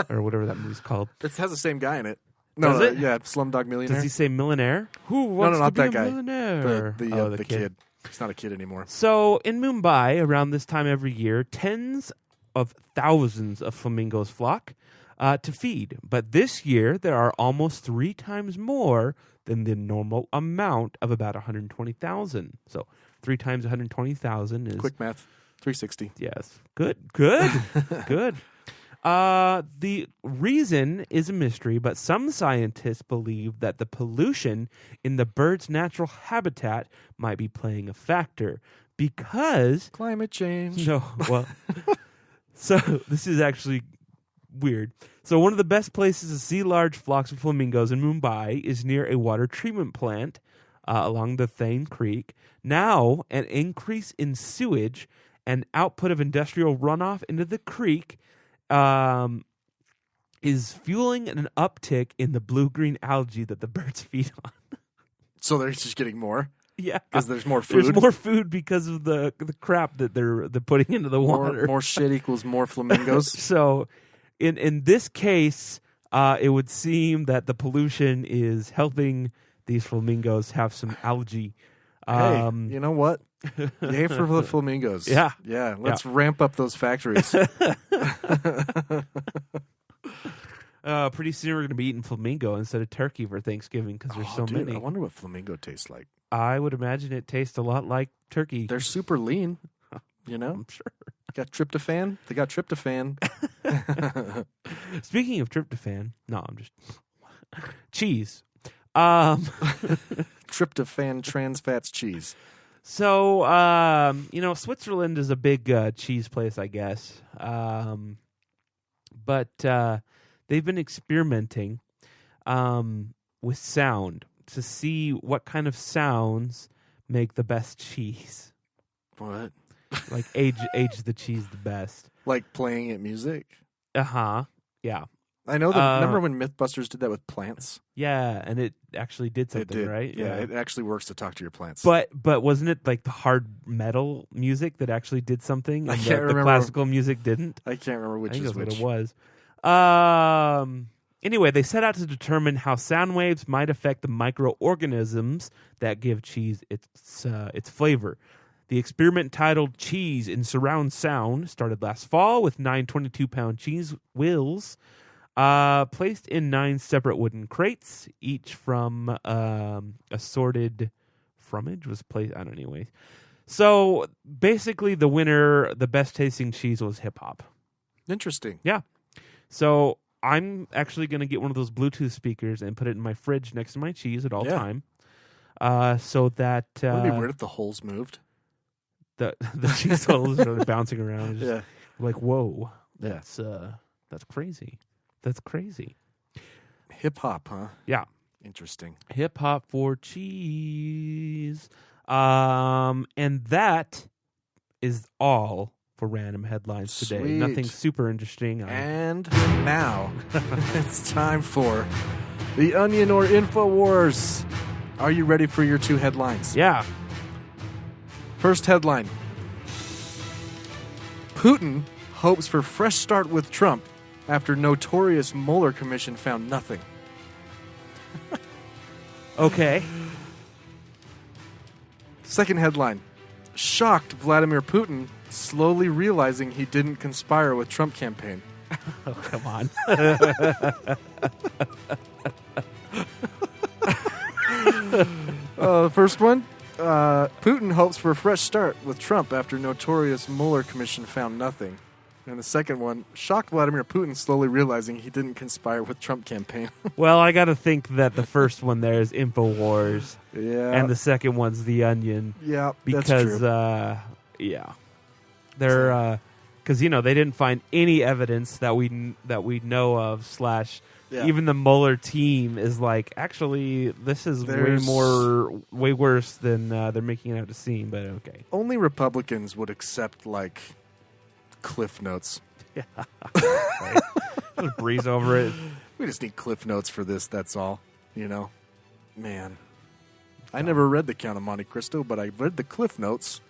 Speaker 8: Or whatever that movie's called.
Speaker 7: It has the same guy in it. No,
Speaker 8: Does it?
Speaker 7: Yeah, Slumdog Millionaire.
Speaker 8: Does he say millionaire? Who wants
Speaker 7: not
Speaker 8: to be
Speaker 7: that
Speaker 8: a
Speaker 7: guy.
Speaker 8: millionaire?
Speaker 7: The kid. He's not a kid anymore.
Speaker 8: So in Mumbai, around this time every year, tens of thousands of flamingos flock to feed. But this year, there are almost 3 times more than the normal amount of about 120,000. So 3 times 120,000 is...
Speaker 7: Quick math. 360.
Speaker 8: Yes. Good. Good. The reason is a mystery, but some scientists believe that the pollution in the bird's natural habitat might be playing a factor because...
Speaker 7: Climate change.
Speaker 8: No, well... So this is actually weird. So one of the best places to see large flocks of flamingos in Mumbai is near a water treatment plant along the Thane Creek. Now, an increase in sewage and output of industrial runoff into the creek is fueling an uptick in the blue-green algae that the birds feed on.
Speaker 7: So they're just getting more?
Speaker 8: Yeah,
Speaker 7: because there's more food.
Speaker 8: There's more food because of the crap that they're putting into the water.
Speaker 7: More shit equals more flamingos.
Speaker 8: So, in this case, it would seem that the pollution is helping these flamingos have some algae.
Speaker 7: Hey, you know what? Yay for the flamingos.
Speaker 8: Yeah.
Speaker 7: Let's ramp up those factories.
Speaker 8: Pretty soon we're going to be eating flamingo instead of turkey for Thanksgiving because there's so many.
Speaker 7: I wonder what flamingo tastes like.
Speaker 8: I would imagine it tastes a lot like turkey.
Speaker 7: They're super lean, you know?
Speaker 8: I'm sure.
Speaker 7: Got tryptophan? They got tryptophan.
Speaker 8: Speaking of tryptophan, no, I'm just... cheese.
Speaker 7: Tryptophan trans fats cheese.
Speaker 8: So, Switzerland is a big cheese place, I guess. But they've been experimenting with sound. to see what kind of sounds make the best cheese.
Speaker 7: What?
Speaker 8: Like age the cheese the best.
Speaker 7: Like playing at music?
Speaker 8: Uh-huh. Yeah.
Speaker 7: I know that. Remember when Mythbusters did that with plants?
Speaker 8: Yeah, and it actually did something,
Speaker 7: It did.
Speaker 8: right?
Speaker 7: Yeah, it actually works to talk to your plants.
Speaker 8: But wasn't it like the hard metal music that actually did something?
Speaker 7: I
Speaker 8: And
Speaker 7: can't
Speaker 8: the
Speaker 7: remember.
Speaker 8: classical music didn't?
Speaker 7: I can't remember which
Speaker 8: I think
Speaker 7: is
Speaker 8: that's
Speaker 7: which.
Speaker 8: what it was. Anyway, they set out to determine how sound waves might affect the microorganisms that give cheese its flavor. The experiment titled Cheese in Surround Sound started last fall with 9 22-pound cheese wheels placed in 9 separate wooden crates, each from assorted fromage was placed. I don't know, anyway. So basically, the winner, the best tasting cheese was hip hop.
Speaker 7: Interesting.
Speaker 8: Yeah. So I'm actually going to get one of those Bluetooth speakers and put it in my fridge next to my cheese at all time. So that
Speaker 7: Would it be weird if the holes moved?
Speaker 8: The cheese holes are bouncing around. Just like, whoa, that's crazy. That's crazy.
Speaker 7: Hip hop, huh?
Speaker 8: Yeah.
Speaker 7: Interesting.
Speaker 8: Hip hop for cheese. And that is all for random headlines today.
Speaker 7: Sweet.
Speaker 8: Nothing super interesting.
Speaker 7: And now it's time for The Onion or InfoWars. Are you ready for your 2 headlines?
Speaker 8: Yeah.
Speaker 7: First headline. Putin hopes for fresh start with Trump after notorious Mueller commission found nothing.
Speaker 8: Okay.
Speaker 7: Second headline. Shocked Vladimir Putin slowly realizing he didn't conspire with Trump campaign.
Speaker 8: Oh, come on.
Speaker 7: First one. Putin hopes for a fresh start with Trump after notorious Mueller commission found nothing. And the second one, shocked Vladimir Putin slowly realizing he didn't conspire with Trump campaign.
Speaker 8: Well, I got to think that the first one there is InfoWars.
Speaker 7: Yeah.
Speaker 8: And the second one's The Onion.
Speaker 7: Yeah,
Speaker 8: because,
Speaker 7: that's true.
Speaker 8: Yeah. They're, because, they didn't find any evidence that we know of, / even the Mueller team is like, actually, this is way worse than they're making it out to seem, but okay.
Speaker 7: Only Republicans would accept, like, Cliff Notes.
Speaker 8: Yeah. Right. Just breeze over it.
Speaker 7: We just need Cliff Notes for this, that's all. Man. I never read The Count of Monte Cristo, but I read the Cliff Notes.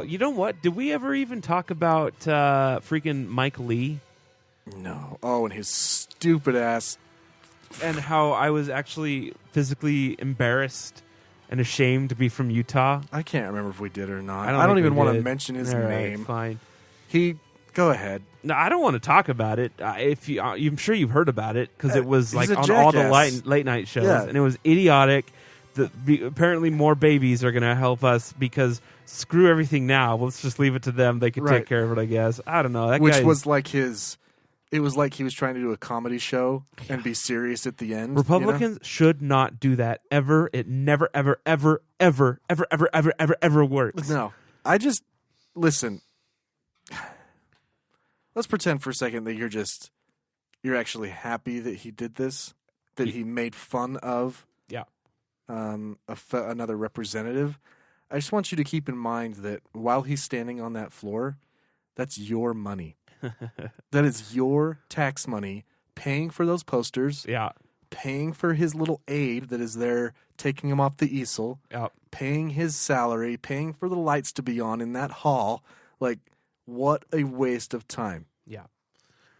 Speaker 8: You know what? Did we ever even talk about freaking Mike Lee?
Speaker 7: No. Oh, and his stupid ass.
Speaker 8: And how I was actually physically embarrassed and ashamed to be from Utah.
Speaker 7: I can't remember if we did or not.
Speaker 8: I don't
Speaker 7: even want to
Speaker 8: did.
Speaker 7: mention his
Speaker 8: All right,
Speaker 7: name.
Speaker 8: Fine.
Speaker 7: Go ahead.
Speaker 8: No, I don't want to talk about it. I'm sure you've heard about it because it was like
Speaker 7: he's a
Speaker 8: on all the
Speaker 7: jackass.
Speaker 8: late night shows,
Speaker 7: Yeah.
Speaker 8: and it was idiotic. Apparently, more babies are going to help us because screw everything now. Let's just leave it to them. They can take care of it, I guess. I don't know.
Speaker 7: Which was like his. It was like he was trying to do a comedy show and be serious at the end.
Speaker 8: Republicans should not do that ever. It never, ever, ever, ever, ever, ever, ever, ever, ever works.
Speaker 7: No, listen. Let's pretend for a second that you're actually happy that he did this, that he made fun of.
Speaker 8: Yeah.
Speaker 7: Another representative. I just want you to keep in mind that while he's standing on that floor, that's your money. That is your tax money paying for those posters.
Speaker 8: Yeah.
Speaker 7: Paying for his little aide that is there taking him off the easel.
Speaker 8: Yeah.
Speaker 7: Paying his salary, paying for the lights to be on in that hall. Like, what a waste of time.
Speaker 8: Yeah.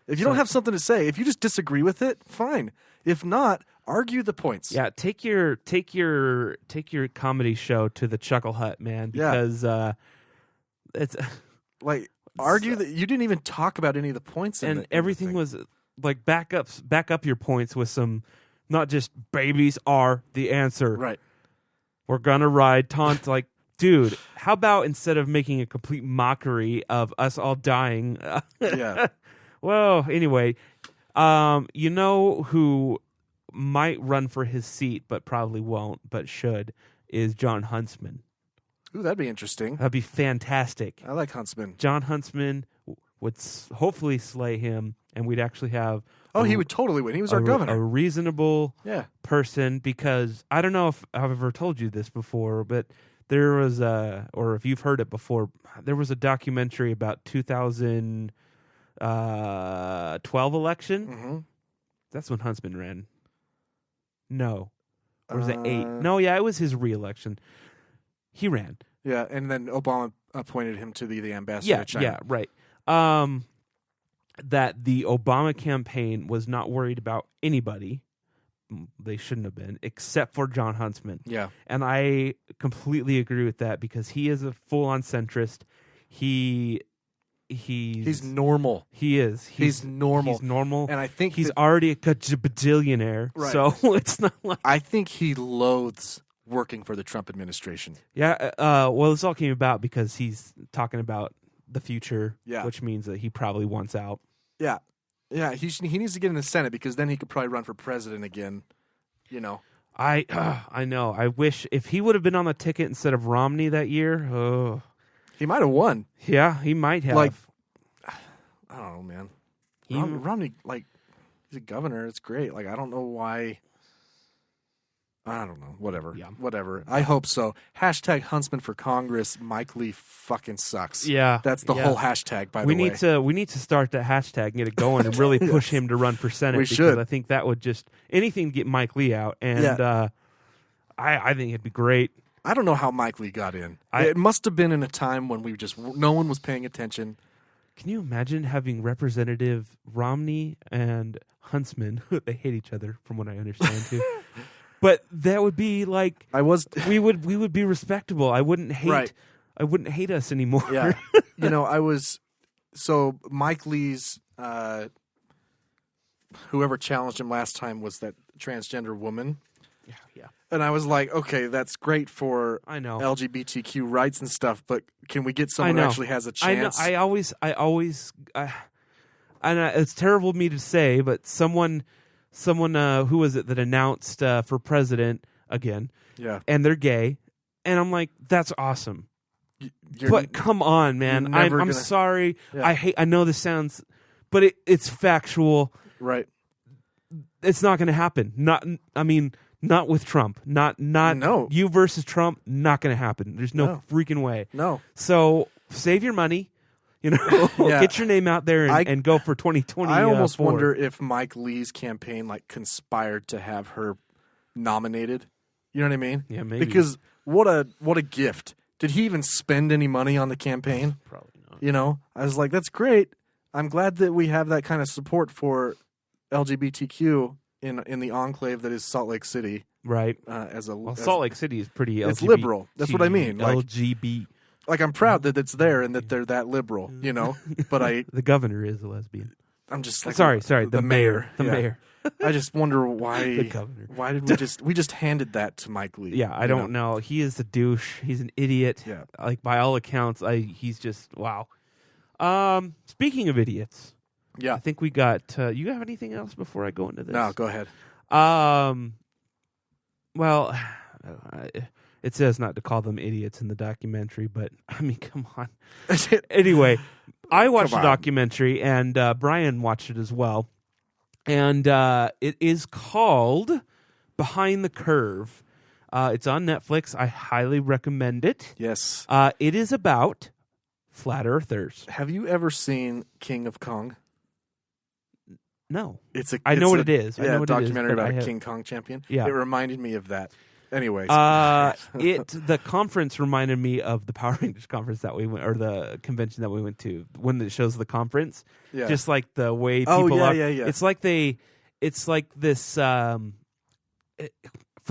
Speaker 7: If you don't have something to say, if you just disagree with it, fine. If not, argue the points.
Speaker 8: Yeah, take your comedy show to the Chuckle Hut, man, because it's
Speaker 7: like argue that you didn't even talk about any of the points
Speaker 8: and everything was like back up your points with some, not just babies are the answer.
Speaker 7: Right.
Speaker 8: We're gonna ride taunt like, dude, how about instead of making a complete mockery of us all dying?
Speaker 7: Yeah.
Speaker 8: Well, anyway, you know who might run for his seat, but probably won't, but should, is John Huntsman.
Speaker 7: Ooh, that'd be interesting.
Speaker 8: That'd be fantastic.
Speaker 7: I like Huntsman.
Speaker 8: John Huntsman would hopefully slay him, and we'd actually have.
Speaker 7: Oh, he would totally win. He was our governor.
Speaker 8: A reasonable
Speaker 7: Yeah.
Speaker 8: person, because I don't know if I've ever told you this before, but there was or if you've heard it before, there was a documentary about 2012 election.
Speaker 7: Mm-hmm.
Speaker 8: That's when Huntsman ran. No. Or was it 8? No, yeah, it was his re-election. He ran.
Speaker 7: Yeah, and then Obama appointed him to the ambassador to China.
Speaker 8: Yeah, right. That the Obama campaign was not worried about anybody. They shouldn't have been, except for John Huntsman.
Speaker 7: Yeah.
Speaker 8: And I completely agree with that, because he is a full-on centrist. He's
Speaker 7: normal.
Speaker 8: He is.
Speaker 7: He's normal.
Speaker 8: He's normal.
Speaker 7: And I think
Speaker 8: he's already a bajillionaire.
Speaker 7: Right.
Speaker 8: So it's not like...
Speaker 7: I think he loathes working for the Trump administration.
Speaker 8: Yeah. Well, this all came about because he's talking about the future, which means that he probably wants out.
Speaker 7: Yeah. Yeah, he needs to get in the Senate, because then he could probably run for president again, you know.
Speaker 8: I know. I wish if he would have been on the ticket instead of Romney that year.
Speaker 7: He might have won.
Speaker 8: Yeah, he might have.
Speaker 7: Like, I don't know, man. Romney, like, he's a governor. It's great. Like, I don't know why. I don't know. Whatever.
Speaker 8: Yeah.
Speaker 7: Whatever. I hope so. Hashtag Huntsman for Congress. Mike Lee fucking sucks.
Speaker 8: Yeah.
Speaker 7: That's the whole hashtag, by the way.
Speaker 8: We need to start that hashtag and get it going and really push him to run for Senate.
Speaker 7: We
Speaker 8: because
Speaker 7: should.
Speaker 8: I think that would just anything to get Mike Lee out. And I think it'd be great.
Speaker 7: I don't know how Mike Lee got in. It must have been in a time when no one was paying attention.
Speaker 8: Can you imagine having Representative Romney and Huntsman? They hate each other, from what I understand, too. But that would be like we would be respectable. I wouldn't hate us anymore.
Speaker 7: Yeah. So Mike Lee's whoever challenged him last time was that transgender woman.
Speaker 8: Yeah.
Speaker 7: And I was like, okay, that's great for LGBTQ rights and stuff, but can we get someone who actually has a chance?
Speaker 8: I always and it's terrible of me to say, but someone who was it that announced for president again?
Speaker 7: Yeah.
Speaker 8: And they're gay, and I'm like, that's awesome. But come on, man. I'm sorry.
Speaker 7: Yeah.
Speaker 8: I know this sounds, but it's factual.
Speaker 7: Right.
Speaker 8: It's not going to happen. Not with Trump. Not you versus Trump. Not going to happen. There's no freaking way.
Speaker 7: No.
Speaker 8: So save your money. Get your name out there and go for 2020.
Speaker 7: I almost wonder if Mike Lee's campaign conspired to have her nominated. You know what I mean?
Speaker 8: Yeah, maybe.
Speaker 7: Because what a gift. Did he even spend any money on the campaign?
Speaker 8: Probably not.
Speaker 7: I was like, that's great. I'm glad that we have that kind of support for LGBTQ in the enclave that is Salt Lake City.
Speaker 8: Right. Salt Lake City is pretty LGBT.
Speaker 7: It's liberal. That's what I mean.
Speaker 8: LGBT.
Speaker 7: I'm proud that it's there and that they're that liberal, But
Speaker 8: the governor is a lesbian.
Speaker 7: I'm just like
Speaker 8: sorry, the mayor. The
Speaker 7: Yeah.
Speaker 8: mayor.
Speaker 7: I just wonder why
Speaker 8: the governor.
Speaker 7: Why did we just handed that to Mike Lee?
Speaker 8: Yeah, I don't know. He is a douche. He's an idiot.
Speaker 7: Yeah.
Speaker 8: By all accounts, he's just wow. Speaking of idiots,
Speaker 7: yeah,
Speaker 8: I think we got. You have anything else before I go into this?
Speaker 7: No, go ahead.
Speaker 8: Well, it says not to call them idiots in the documentary, but I mean, come on. Anyway, I watched the documentary, and Brian watched it as well, and it is called Behind the Curve. It's on Netflix. I highly recommend it.
Speaker 7: Yes.
Speaker 8: It is about flat earthers.
Speaker 7: Have you ever seen King of Kong?
Speaker 8: No.
Speaker 7: I know
Speaker 8: what it is.
Speaker 7: Yeah,
Speaker 8: I know what
Speaker 7: documentary
Speaker 8: it is,
Speaker 7: about a King Kong champion.
Speaker 8: Yeah.
Speaker 7: It reminded me of that. Anyways.
Speaker 8: The conference reminded me of the Power Rangers conference that we went, or the convention that we went to, when it shows the conference.
Speaker 7: Yeah.
Speaker 8: Just like the way people are.
Speaker 7: Yeah.
Speaker 8: It's like this, for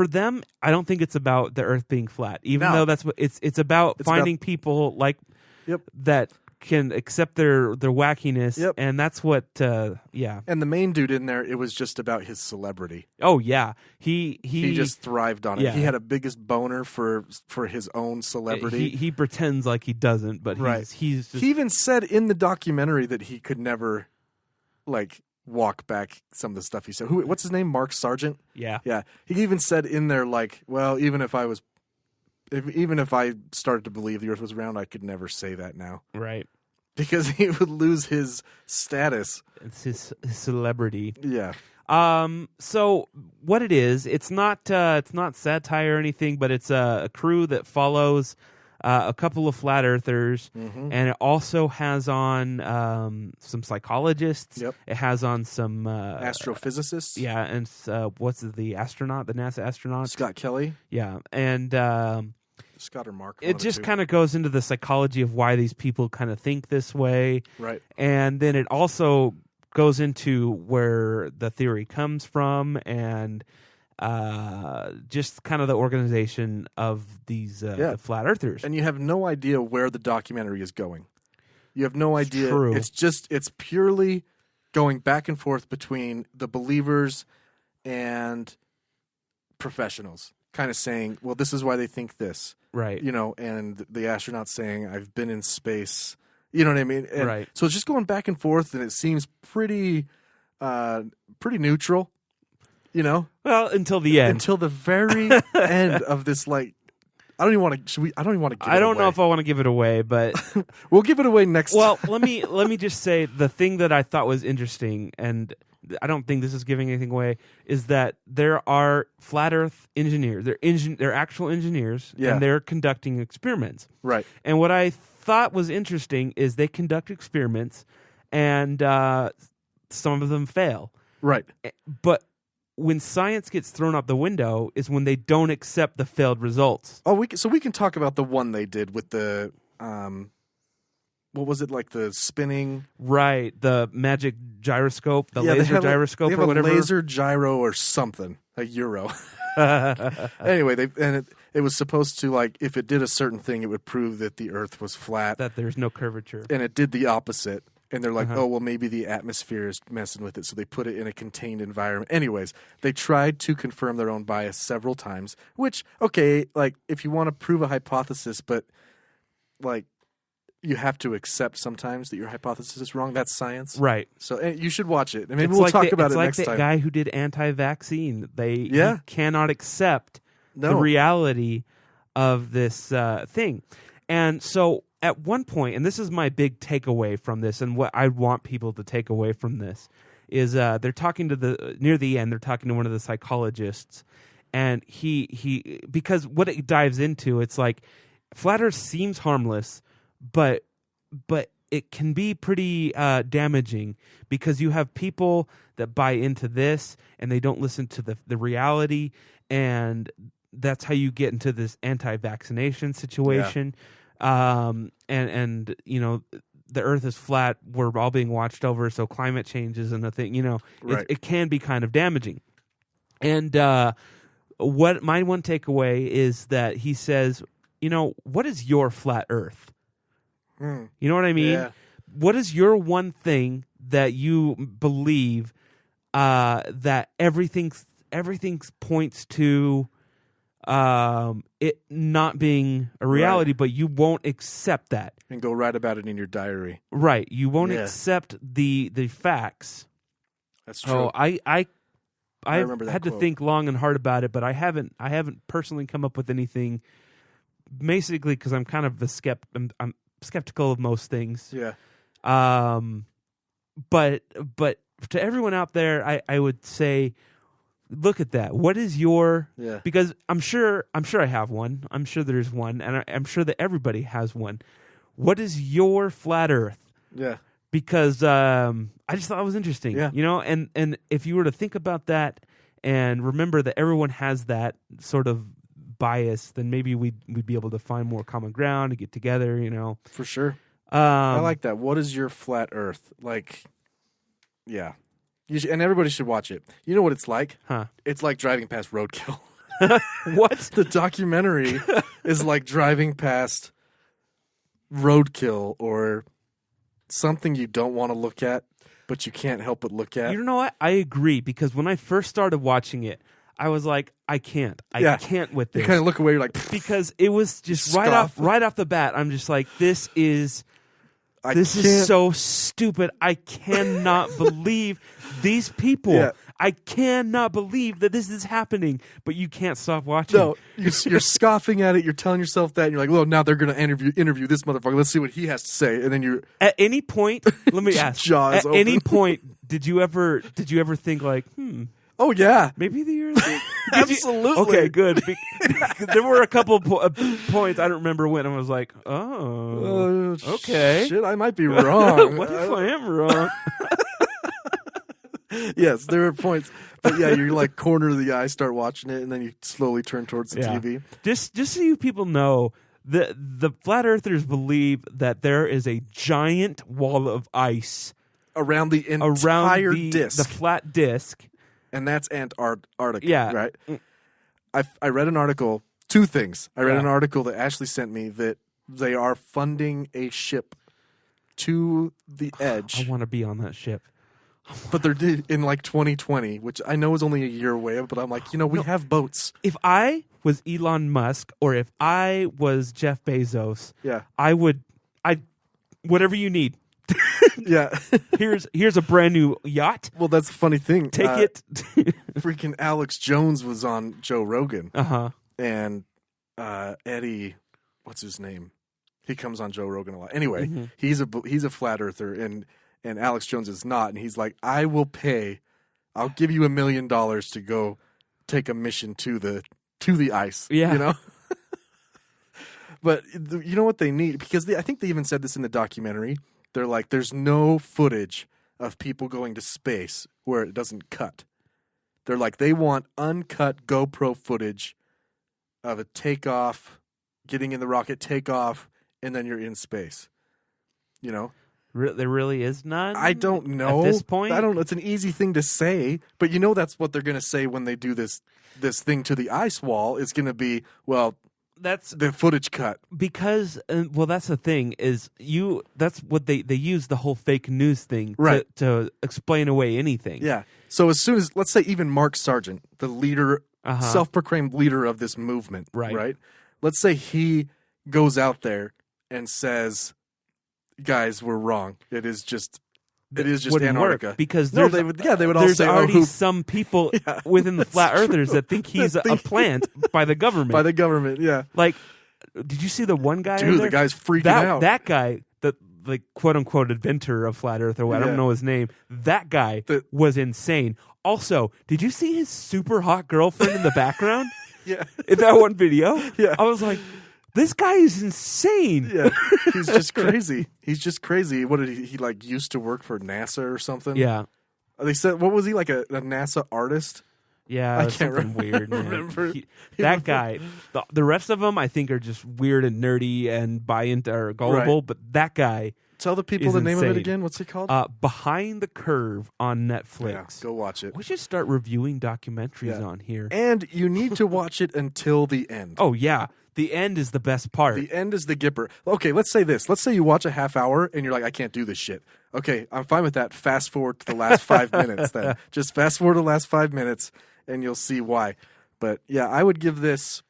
Speaker 8: them, I don't think it's about the earth being flat, even though that's what it's about finding people that can accept their wackiness, and that's what
Speaker 7: And the main dude in there, it was just about his celebrity.
Speaker 8: Oh yeah, he
Speaker 7: just thrived on it.
Speaker 8: Yeah.
Speaker 7: He had a biggest boner for his own celebrity.
Speaker 8: He pretends like he doesn't, but he's just,
Speaker 7: he even said in the documentary that he could never walk back some of the stuff he said. What's his name? Mark Sargent?
Speaker 8: Yeah.
Speaker 7: He even said in there even if I started to believe the earth was round, I could never say that now.
Speaker 8: Right.
Speaker 7: because he would lose his status.
Speaker 8: It's his celebrity.
Speaker 7: Yeah.
Speaker 8: So what it is, it's not satire or anything, but it's a crew that follows a couple of flat earthers, and it also has on some psychologists.
Speaker 7: Yep.
Speaker 8: It has on some
Speaker 7: astrophysicists.
Speaker 8: Yeah, and what's the astronaut, the NASA astronaut?
Speaker 7: Scott Kelly.
Speaker 8: Yeah, and
Speaker 7: Scott or Mark.
Speaker 8: it just kind of goes into the psychology of why these people kind of think this way.
Speaker 7: Right.
Speaker 8: And then it also goes into where the theory comes from and just kind of the organization of these the flat earthers.
Speaker 7: And you have no idea where the documentary is going. You have no idea.
Speaker 8: True.
Speaker 7: It's purely going back and forth between the believers and professionals, kind of saying, well, this is why they think this.
Speaker 8: Right.
Speaker 7: You know, and the astronauts saying, I've been in space. You know what I mean? And
Speaker 8: right.
Speaker 7: So it's just going back and forth, and it seems pretty neutral. You know?
Speaker 8: Well, until the end.
Speaker 7: Until the very end of this, like, I don't even want to give it away.
Speaker 8: I don't know if I want to give it away, but
Speaker 7: we'll give it away next
Speaker 8: time.
Speaker 7: Well,
Speaker 8: let me just say the thing that I thought was interesting, and I don't think this is giving anything away, is that there are flat Earth engineers. They're actual engineers, and they're conducting experiments.
Speaker 7: Right.
Speaker 8: And what I thought was interesting is they conduct experiments, and some of them fail.
Speaker 7: Right.
Speaker 8: But when science gets thrown out the window is when they don't accept the failed results.
Speaker 7: Oh, we can talk about the one they did with the what was it, like the spinning?
Speaker 8: Right, the magic gyroscope, the laser gyroscope,
Speaker 7: they have
Speaker 8: or whatever.
Speaker 7: A laser gyro or something, a euro. Anyway, it was supposed to, like, if it did a certain thing, it would prove that the Earth was flat,
Speaker 8: that there's no curvature,
Speaker 7: and it did the opposite. And they're like, oh, well, maybe the atmosphere is messing with it, so they put it in a contained environment. Anyways, they tried to confirm their own bias several times, which, okay, like, if you want to prove a hypothesis, but, like, you have to accept sometimes that your hypothesis is wrong. That's science.
Speaker 8: Right.
Speaker 7: So you should watch it. And maybe we'll talk about it next time.
Speaker 8: It's like the guy who did anti-vaccine. He cannot accept the reality of this thing. And so at one point, and this is my big takeaway from this, and what I want people to take away from this, is they're talking to near the end, they're talking to one of the psychologists, and he because what it dives into, it's like flat Earth seems harmless, but it can be pretty damaging because you have people that buy into this and they don't listen to the reality, and that's how you get into this anti-vaccination situation. And you know, the Earth is flat. We're all being watched over, so climate change isn't a thing. You know, it can be kind of damaging. And what my one takeaway is that he says, you know, what is your flat Earth? You know what I mean?
Speaker 7: Yeah.
Speaker 8: What is your one thing that you believe that everything points to it not being a reality, but you won't accept that
Speaker 7: and go write about it in your diary.
Speaker 8: Right, you won't accept the facts.
Speaker 7: That's true.
Speaker 8: Oh, I
Speaker 7: remember that
Speaker 8: had
Speaker 7: quote.
Speaker 8: to think long and hard about it, but I haven't personally come up with anything. Basically, because I'm kind of I'm skeptical of most things.
Speaker 7: Yeah.
Speaker 8: But to everyone out there, I would say, look at that. What is your?
Speaker 7: Yeah.
Speaker 8: Because I'm sure I have one. I'm sure there's one, and I'm sure that everybody has one. What is your flat Earth?
Speaker 7: Yeah.
Speaker 8: Because I just thought it was interesting.
Speaker 7: Yeah.
Speaker 8: You know, and if you were to think about that and remember that everyone has that sort of bias, then maybe we'd be able to find more common ground to get together. You know,
Speaker 7: for sure. I like that. What is your flat Earth? Like, yeah. And everybody should watch it. You know what it's like?
Speaker 8: Huh?
Speaker 7: It's like driving past roadkill.
Speaker 8: What?
Speaker 7: The documentary is like driving past roadkill or something you don't want to look at, but you can't help but look at.
Speaker 8: You know what? I agree, because when I first started watching it, I was like, I can't with this.
Speaker 7: You kind of look away, you're like,
Speaker 8: because it was just right off the bat. I'm just like, this is
Speaker 6: This is so stupid. I cannot believe these people.
Speaker 7: Yeah.
Speaker 6: I cannot believe that this is happening, but you can't stop watching.
Speaker 7: No, you're scoffing at it. You're telling yourself that, and you're like, well, now they're going to interview this motherfucker. Let's see what he has to say. And then you're
Speaker 6: at any point, let me ask.
Speaker 7: Jaws
Speaker 6: at
Speaker 7: open.
Speaker 6: any point, did you ever think like,
Speaker 7: oh yeah,
Speaker 6: maybe the Earth?
Speaker 7: Absolutely.
Speaker 6: Okay, good. There were a couple points I don't remember when I was like, oh, okay.
Speaker 7: Shit, I might be wrong.
Speaker 6: What if I am wrong?
Speaker 7: Yes, there are points, but yeah, you're like corner of the eye, start watching it, and then you slowly turn towards the TV.
Speaker 6: Just so you people know, the flat earthers believe that there is a giant wall of ice
Speaker 7: around the entire disc,
Speaker 6: the flat disc,
Speaker 7: and that's Antarctica.
Speaker 6: Yeah,
Speaker 7: right. I read an article. Two things. I read an article that Ashley sent me that they are funding a ship to the edge.
Speaker 6: I want to be on that ship.
Speaker 7: But they're in like 2020, which I know is only a year away, but I'm like, we have boats.
Speaker 6: If I was Elon Musk or if I was Jeff Bezos, I'd whatever you need.
Speaker 7: Yeah.
Speaker 6: Here's a brand new yacht.
Speaker 7: Well, that's the funny thing.
Speaker 6: Take it.
Speaker 7: Freaking Alex Jones was on Joe Rogan.
Speaker 6: Uh-huh.
Speaker 7: And Eddie, what's his name? He comes on Joe Rogan a lot. Anyway, he's a flat earther, and Alex Jones is not. And he's like, I'll give you $1 million to go take a mission to the ice.
Speaker 6: Yeah.
Speaker 7: You know? But you know what they need? Because I think they even said this in the documentary. They're like, there's no footage of people going to space where it doesn't cut. They're like, they want uncut GoPro footage of a takeoff, getting in the rocket, takeoff, and then you're in space. You know?
Speaker 6: There really is none?
Speaker 7: I don't know.
Speaker 6: At this point?
Speaker 7: I don't know. It's an easy thing to say, but that's what they're going to say when they do this thing to the ice wall. It's going to be, well,
Speaker 6: that's
Speaker 7: the footage cut.
Speaker 6: Because, that's the thing, that's what they use the whole fake news thing to explain away anything.
Speaker 7: Yeah. So as soon as, let's say even Mark Sargent, the leader, self-proclaimed leader of this movement, right? Let's say he goes out there and says, guys, we're wrong. It is just Antarctica.
Speaker 6: Work because
Speaker 7: they would all
Speaker 6: there's
Speaker 7: say,
Speaker 6: already some people within the flat earthers that think he's a plant by the government.
Speaker 7: By the government, yeah.
Speaker 6: Like, did you see the one guy?
Speaker 7: Dude, the guy's freaking out.
Speaker 6: That guy, the quote unquote inventor of flat Earth, or I don't know his name. That guy was insane. Also, did you see his super hot girlfriend in the background?
Speaker 7: Yeah,
Speaker 6: in that one video.
Speaker 7: Yeah,
Speaker 6: I was like, this guy is insane.
Speaker 7: Yeah, he's just crazy. He's just crazy. What did he like? Used to work for NASA or something?
Speaker 6: Yeah.
Speaker 7: They said, what was he, like a NASA artist?
Speaker 6: Yeah,
Speaker 7: I can't
Speaker 6: weird. Man. That guy. The rest of them, I think, are just weird and nerdy and or gullible.
Speaker 7: Right.
Speaker 6: But that guy.
Speaker 7: Tell the people the name of it again. What's it called?
Speaker 6: Behind the Curve on Netflix.
Speaker 7: Yeah, go watch it.
Speaker 6: We should start reviewing documentaries on here.
Speaker 7: And you need to watch it until the end.
Speaker 6: Oh, yeah. The end is the best part.
Speaker 7: The end is the gipper. Okay, let's say this. Let's say you watch a half hour and you're like, I can't do this shit. Okay, I'm fine with that. Fast forward to the last 5 minutes then. Just fast forward to the last 5 minutes and you'll see why. But yeah, I would give this...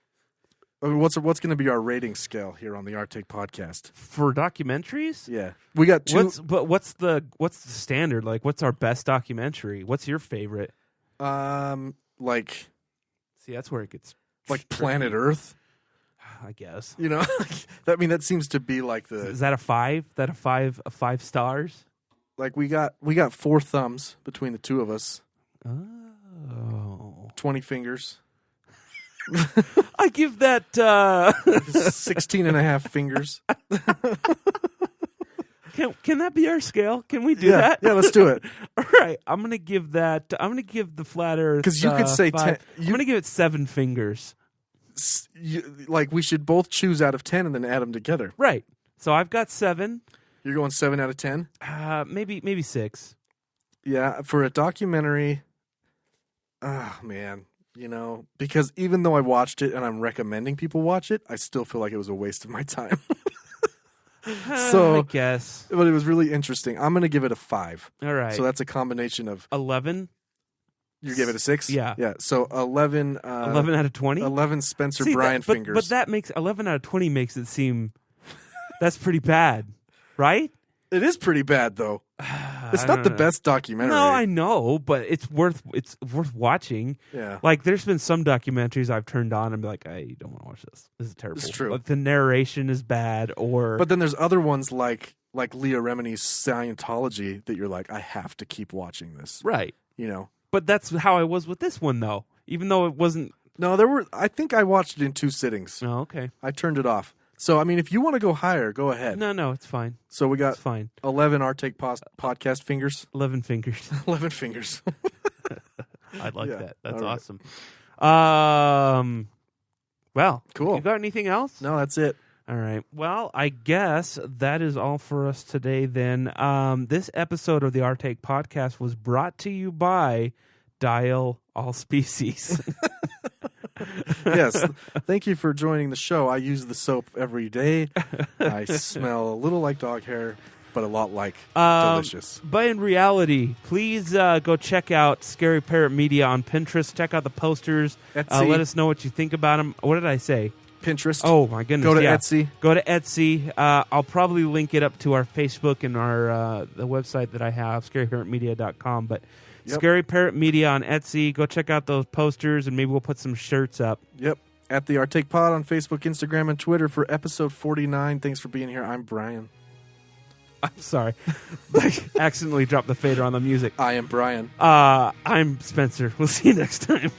Speaker 7: What's going to be our rating scale here on the Arctic Podcast?
Speaker 6: For documentaries?
Speaker 7: Yeah. We got two...
Speaker 6: What's the standard? Like, what's our best documentary? What's your favorite?
Speaker 7: Like...
Speaker 6: See, that's where it gets...
Speaker 7: Like Planet Earth?
Speaker 6: I guess.
Speaker 7: You know, that seems to be like the...
Speaker 6: Is that a 5? That a 5 stars?
Speaker 7: Like we got 4 thumbs between the two of us.
Speaker 6: Oh.
Speaker 7: 20 fingers.
Speaker 6: I give that
Speaker 7: 16 and a half fingers.
Speaker 6: Can that be our scale? Can we do that?
Speaker 7: Yeah, let's do it.
Speaker 6: All right, I'm gonna give the flat Earth
Speaker 7: because you could say
Speaker 6: 5. I'm gonna give it 7 fingers.
Speaker 7: Like we should both choose out of 10 and then add them together.
Speaker 6: Right. So I've got 7.
Speaker 7: You're going 7 out of 10.
Speaker 6: Maybe 6.
Speaker 7: Yeah, for a documentary. Oh man. You know, because even though I watched it and I'm recommending people watch it, I still feel like it was a waste of my time. So
Speaker 6: I guess.
Speaker 7: But it was really interesting. I'm going to give it a 5.
Speaker 6: All right.
Speaker 7: So that's a combination of
Speaker 6: 11.
Speaker 7: You gave it a 6?
Speaker 6: Yeah.
Speaker 7: Yeah. So 11.
Speaker 6: 11 out of 20?
Speaker 7: 11 Spencer Bryan fingers.
Speaker 6: But that makes 11 out of 20 makes it seem that's pretty bad, right?
Speaker 7: It is pretty bad, though. It's not the best documentary.
Speaker 8: No, I know, but it's worth watching.
Speaker 7: Yeah.
Speaker 8: Like, there's been some documentaries I've turned on and be like, I don't want to watch this. This is terrible.
Speaker 7: It's true.
Speaker 8: Like, the narration is bad, or...
Speaker 7: But then there's other ones like Leah Remini's Scientology that you're like, I have to keep watching this.
Speaker 8: Right.
Speaker 7: You know?
Speaker 8: But that's how I was with this one, though. Even though it wasn't...
Speaker 7: No, I think I watched it in 2 sittings.
Speaker 8: Oh, okay.
Speaker 7: I turned it off. So, I mean, if you want to go higher, go ahead.
Speaker 8: No, it's fine.
Speaker 7: So we got
Speaker 8: it's fine.
Speaker 7: 11 Our Take podcast fingers.
Speaker 8: 11 fingers.
Speaker 7: 11 fingers.
Speaker 8: I like that. That's
Speaker 7: right.
Speaker 8: awesome. Well,
Speaker 7: cool.
Speaker 8: You got anything else?
Speaker 7: No, that's it.
Speaker 8: All right. Well, I guess that is all for us today then. This episode of the Our Take podcast was brought to you by Dial All Species.
Speaker 7: Yes. Thank you for joining the show. I use the soap every day. I smell a little like dog hair, but a lot like delicious.
Speaker 8: But in reality, please go check out Scary Parrot Media on Pinterest. Check out the posters.
Speaker 7: Etsy.
Speaker 8: Let us know what you think about them. What did I say?
Speaker 7: Pinterest.
Speaker 8: Oh, my goodness.
Speaker 7: Go to Etsy.
Speaker 8: Go to Etsy. I'll probably link it up to our Facebook and our the website that I have, scaryparrotmedia.com. But Scary Parrot Media on Etsy. Go check out those posters, and maybe we'll put some shirts up.
Speaker 7: Yep. At the Our Take Pod on Facebook, Instagram, and Twitter for episode 49. Thanks for being here. I'm Brian.
Speaker 8: I'm sorry. I accidentally dropped the fader on the music.
Speaker 7: I am Brian.
Speaker 8: I'm Spencer. We'll see you next time.